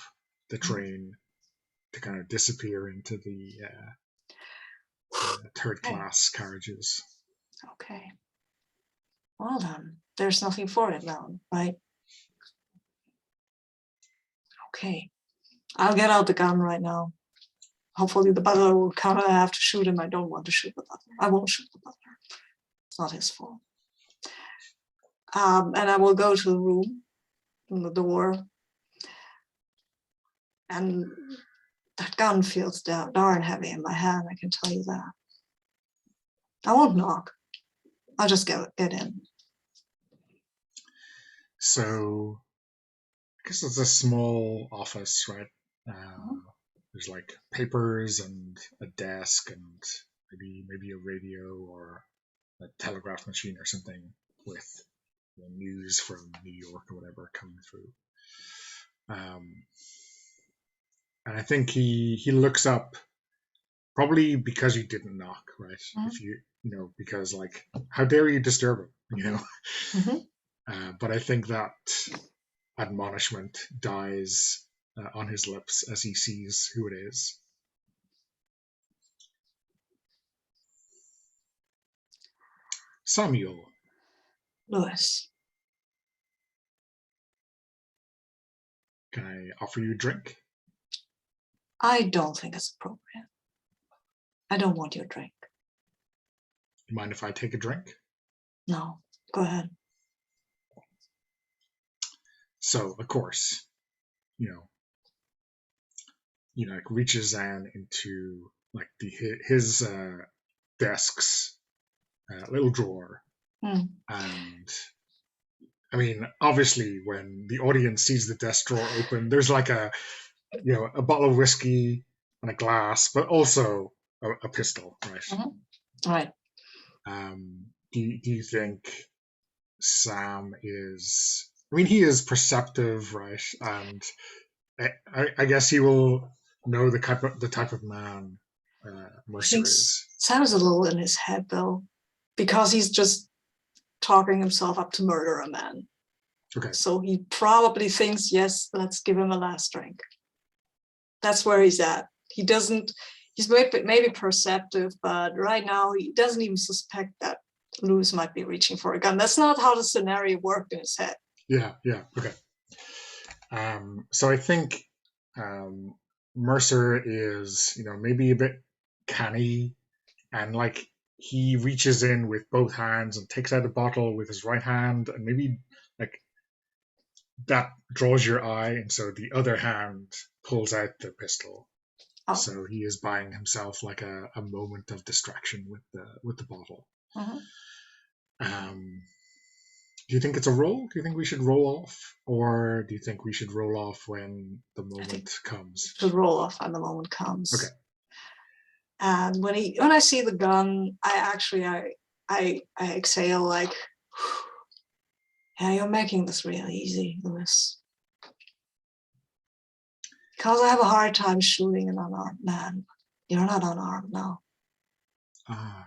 [SPEAKER 1] the train to kind of disappear into the third class carriages.
[SPEAKER 2] Okay. Well then, there's nothing for it now, right? Okay. I'll get out the gun right now. Hopefully the butler will come and I have to shoot him. I don't want to shoot the butler. I won't shoot the butler. It's not his fault. And I will go to the room, from the door. And that gun feels darn heavy in my hand, I can tell you that. I won't knock. I'll just get in.
[SPEAKER 1] So I guess it's a small office, right? There's like papers and a desk and maybe a radio or a telegraph machine or something with news from New York or whatever coming through. And I think he looks up, probably because you didn't knock, right? If you because like, how dare you disturb him, but I think that admonishment dies on his lips as he sees who it is. Samuel.
[SPEAKER 2] Lewis.
[SPEAKER 1] Can I offer you a drink?
[SPEAKER 2] I don't think it's appropriate. I don't want your drink.
[SPEAKER 1] You mind if I take a drink?
[SPEAKER 2] No, go ahead.
[SPEAKER 1] So, of course, like reaches down into like his desk's little drawer, and I mean, obviously, when the audience sees the desk drawer open, there's like a bottle of whiskey and a glass, but also a pistol, right?
[SPEAKER 2] Right.
[SPEAKER 1] Do you think Sam is? I mean, he is perceptive, right? And I guess he will know the type of man Mercer is.
[SPEAKER 2] Sam's a little in his head though, because he's just talking himself up to murder a man.
[SPEAKER 1] Okay.
[SPEAKER 2] So he probably thinks, yes, let's give him a last drink. That's where he's at. He's maybe perceptive, but right now he doesn't even suspect that Lewis might be reaching for a gun. That's not how the scenario worked in his head.
[SPEAKER 1] Yeah, okay. So I think Mercer is, maybe a bit canny, and like he reaches in with both hands and takes out a bottle with his right hand and maybe like that draws your eye, and so the other hand pulls out the pistol.
[SPEAKER 2] Oh.
[SPEAKER 1] So he is buying himself like a moment of distraction with the bottle. Do you think it's a roll? Do you think we should roll off, or do you think we should roll off when the moment comes?
[SPEAKER 2] To roll off when the moment comes.
[SPEAKER 1] Okay.
[SPEAKER 2] And when I see the gun, I exhale like, yeah, you're making this real easy, Lewis. Because I have a hard time shooting an unarmed man. You're not unarmed now.
[SPEAKER 1] I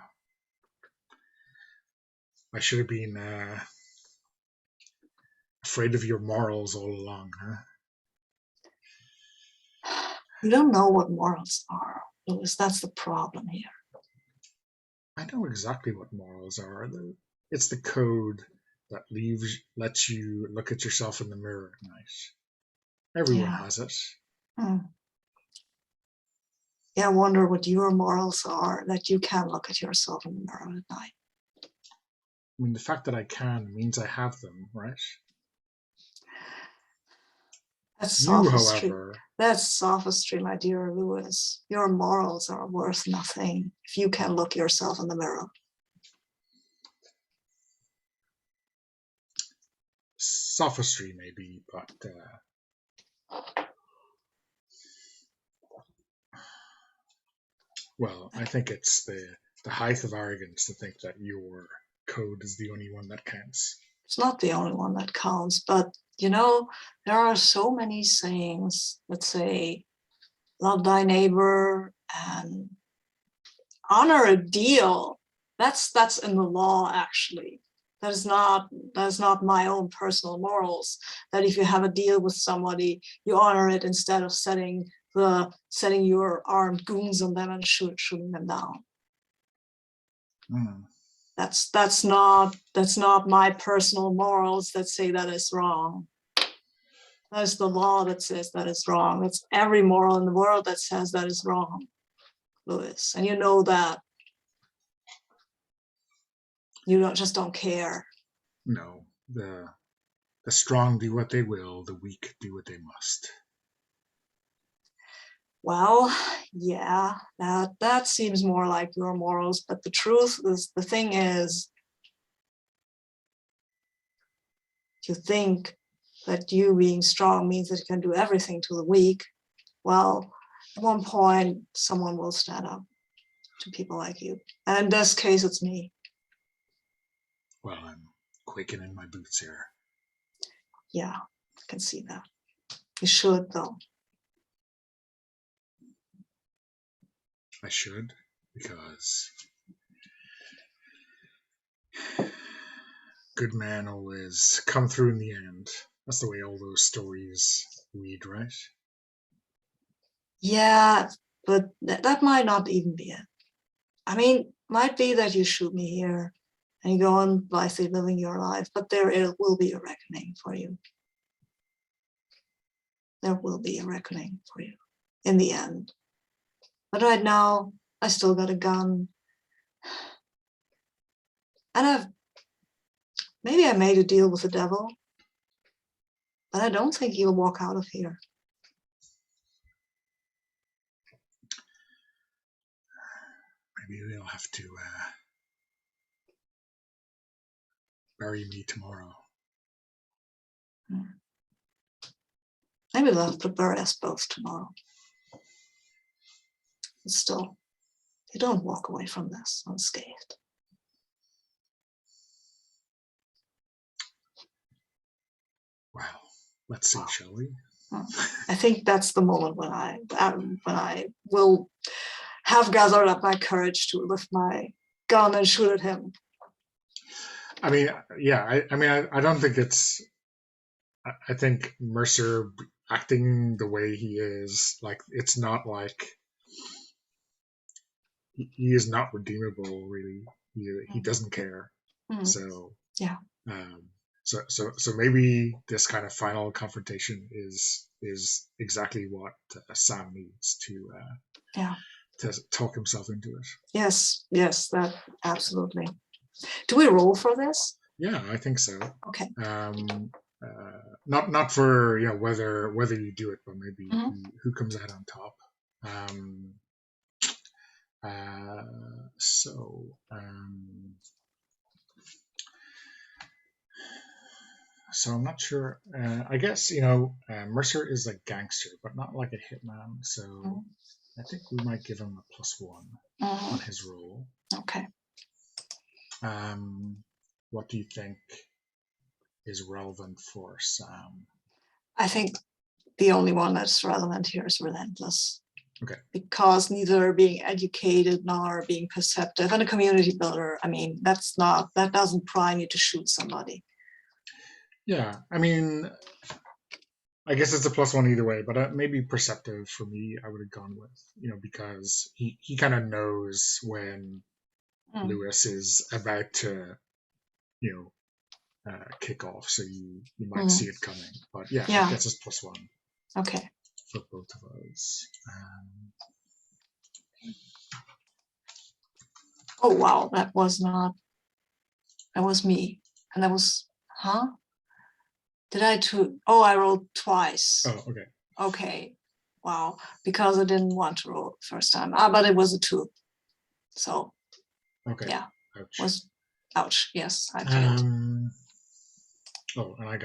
[SPEAKER 1] should have been afraid of your morals all along, huh?
[SPEAKER 2] You don't know what morals are, Lewis. That's the problem here.
[SPEAKER 1] I know exactly what morals are. It's the code that lets you look at yourself in the mirror at night. Everyone has it.
[SPEAKER 2] Yeah, I wonder what your morals are that you can look at yourself in the mirror at night.
[SPEAKER 1] I mean, the fact that I can means I have them, right?
[SPEAKER 2] That's
[SPEAKER 1] you,
[SPEAKER 2] sophistry.
[SPEAKER 1] however,
[SPEAKER 2] that's sophistry, my dear Lewis. Your morals are worth nothing if you can look yourself in the mirror.
[SPEAKER 1] Sophistry, maybe, but well, I think it's the height of arrogance to think that your code is the only one that counts.
[SPEAKER 2] It's not the only one that counts, but you know, there are so many sayings that say, love thy neighbor and honor a deal. That's in the law, actually. That is not my own personal morals. That if you have a deal with somebody, you honor it instead of setting your armed goons on them and shooting them down. That's not my personal morals that say that is wrong. That is the law that says that is wrong. It's every moral in the world that says that is wrong, Lewis, and you know that. You don't care.
[SPEAKER 1] No, the strong do what they will, the weak do what they must.
[SPEAKER 2] Well, yeah, that seems more like your morals, but the truth is, the thing is, you think that you being strong means that you can do everything to the weak. Well, at one point, someone will stand up to people like you. And in this case, it's me.
[SPEAKER 1] Well, I'm quaking in my boots here.
[SPEAKER 2] Yeah, I can see that. You should, though.
[SPEAKER 1] I should, because good men always come through in the end. That's the way all those stories read, right?
[SPEAKER 2] Yeah, but that might not even be it. I mean, might be that you shoot me here and you go on blithely living your life, but there will be a reckoning for you. There will be a reckoning for you in the end. But right now, I still got a gun. And maybe I made a deal with the devil, but I don't think he'll walk out of here.
[SPEAKER 1] Maybe they'll have to bury me tomorrow.
[SPEAKER 2] Maybe they'll have to bury us both tomorrow. But still, you don't walk away from this unscathed.
[SPEAKER 1] Well, let's see, shall we?
[SPEAKER 2] I think that's the moment when I will have gathered up my courage to lift my gun and shoot at him.
[SPEAKER 1] I mean, yeah, I don't think it's. I think Mercer acting the way he is, like, it's not like he is not redeemable, really. He doesn't care. So
[SPEAKER 2] yeah.
[SPEAKER 1] So maybe this kind of final confrontation is exactly what Sam needs to talk himself into it.
[SPEAKER 2] Yes, that absolutely. Do we roll for this?
[SPEAKER 1] Yeah, I think so.
[SPEAKER 2] Okay.
[SPEAKER 1] not for whether you do it, but maybe
[SPEAKER 2] Mhm.
[SPEAKER 1] who comes out on top. Um, so I'm not sure. I guess Mercer is a gangster, but not like a hitman. So
[SPEAKER 2] Mhm.
[SPEAKER 1] I think we might give him a +1 on his roll.
[SPEAKER 2] Okay.
[SPEAKER 1] What do you think is relevant for Sam?
[SPEAKER 2] I think the only one that's relevant here is relentless.
[SPEAKER 1] Okay.
[SPEAKER 2] Because neither being educated nor being perceptive and a community builder, I mean, that doesn't prime you to shoot somebody.
[SPEAKER 1] Yeah, I mean, I guess it's a +1 either way, but maybe perceptive for me, I would have gone with, because he kind of knows when Lewis is about to, kick off, so you might see it coming. But yeah, it gets us +1
[SPEAKER 2] Okay.
[SPEAKER 1] for both of us.
[SPEAKER 2] Oh wow, that was me, and that was Did I too? Oh, I rolled twice.
[SPEAKER 1] Oh, okay.
[SPEAKER 2] Okay. Wow, because I didn't want to roll first time. But it was a 2. So
[SPEAKER 1] Okay.
[SPEAKER 2] yeah,
[SPEAKER 1] Ouch.
[SPEAKER 2] Ouch. Yes, I failed.
[SPEAKER 1] And I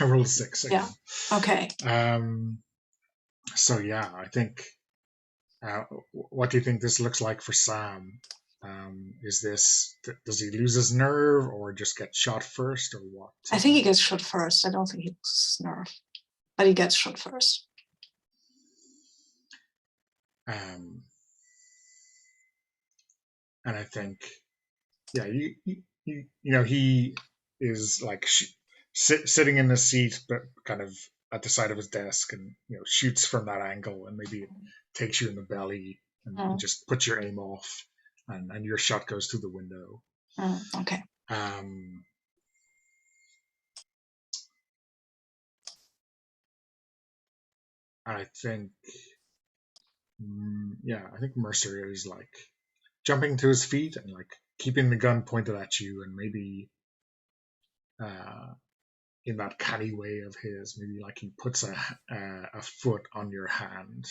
[SPEAKER 1] rolled a 6 again.
[SPEAKER 2] Yeah. Okay.
[SPEAKER 1] So yeah, I think. What do you think this looks like for Sam? Does he lose his nerve or just get shot first or what?
[SPEAKER 2] I think he gets shot first. I don't think he loses nerve, but he gets shot first.
[SPEAKER 1] And I think, yeah, he is like sitting in the seat, but kind of at the side of his desk, and shoots from that angle, and maybe it takes you in the belly and just puts your aim off, and your shot goes through the window.
[SPEAKER 2] Okay.
[SPEAKER 1] And I think, I think Mercer is like jumping to his feet and like keeping the gun pointed at you, and maybe in that canny way of his, maybe like he puts a foot on your hand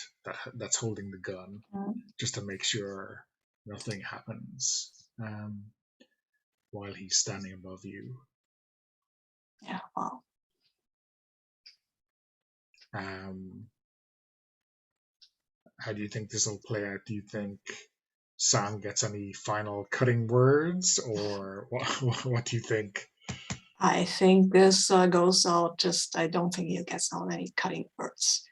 [SPEAKER 1] that's holding the gun, just to make sure nothing happens while he's standing above you.
[SPEAKER 2] Yeah. Wow.
[SPEAKER 1] How do you think this will play out? Do you think Sam gets any final cutting words, or what do you think?
[SPEAKER 2] I think this goes out just, I don't think he gets out any cutting words.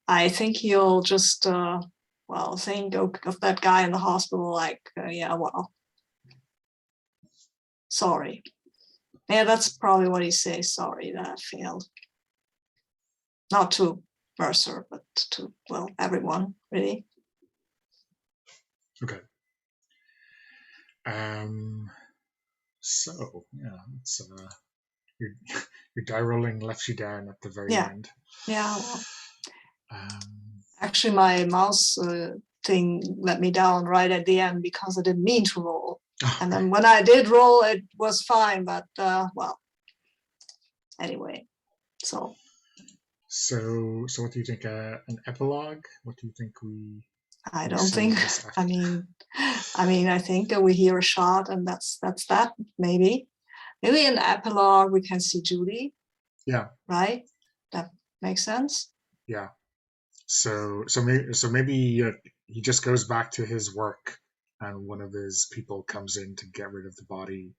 [SPEAKER 2] I think he'll just, think of that guy in the hospital, like, sorry. Yeah, that's probably what he says, sorry that I failed. Not to Mercer, but to, everyone, really.
[SPEAKER 1] Okay. So yeah, it's your die rolling lets you down at the very end.
[SPEAKER 2] Yeah. Well, actually, my mouse thing let me down right at the end because I didn't mean to roll. And then when I did roll, it was fine. But anyway, so.
[SPEAKER 1] So what do you think? An epilogue? What do you think we?
[SPEAKER 2] I don't think. I mean, I think that we hear a shot, and that's that. Maybe in the epilogue we can see Judy.
[SPEAKER 1] Yeah.
[SPEAKER 2] Right. That makes sense.
[SPEAKER 1] Yeah. So maybe he just goes back to his work, and one of his people comes in to get rid of the body.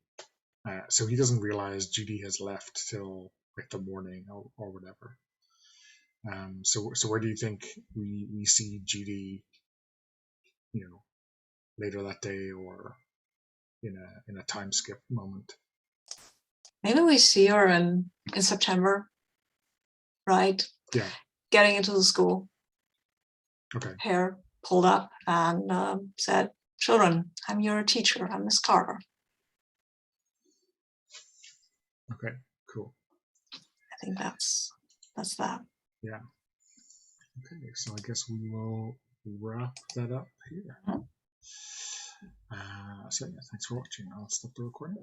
[SPEAKER 1] So he doesn't realize Judy has left till like the morning or whatever. So where do you think we see Judy? Later that day, or in a time skip moment.
[SPEAKER 2] Maybe we see her in September, right?
[SPEAKER 1] Yeah.
[SPEAKER 2] Getting into the school.
[SPEAKER 1] Okay.
[SPEAKER 2] Hair pulled up and said, "Children, I'm your teacher. I'm Miss Carter."
[SPEAKER 1] Okay. Cool.
[SPEAKER 2] I think that's that.
[SPEAKER 1] Yeah. Okay. So I guess we will wrap that up here.
[SPEAKER 2] Mm-hmm.
[SPEAKER 1] So yeah, thanks for watching. I'll stop the recording.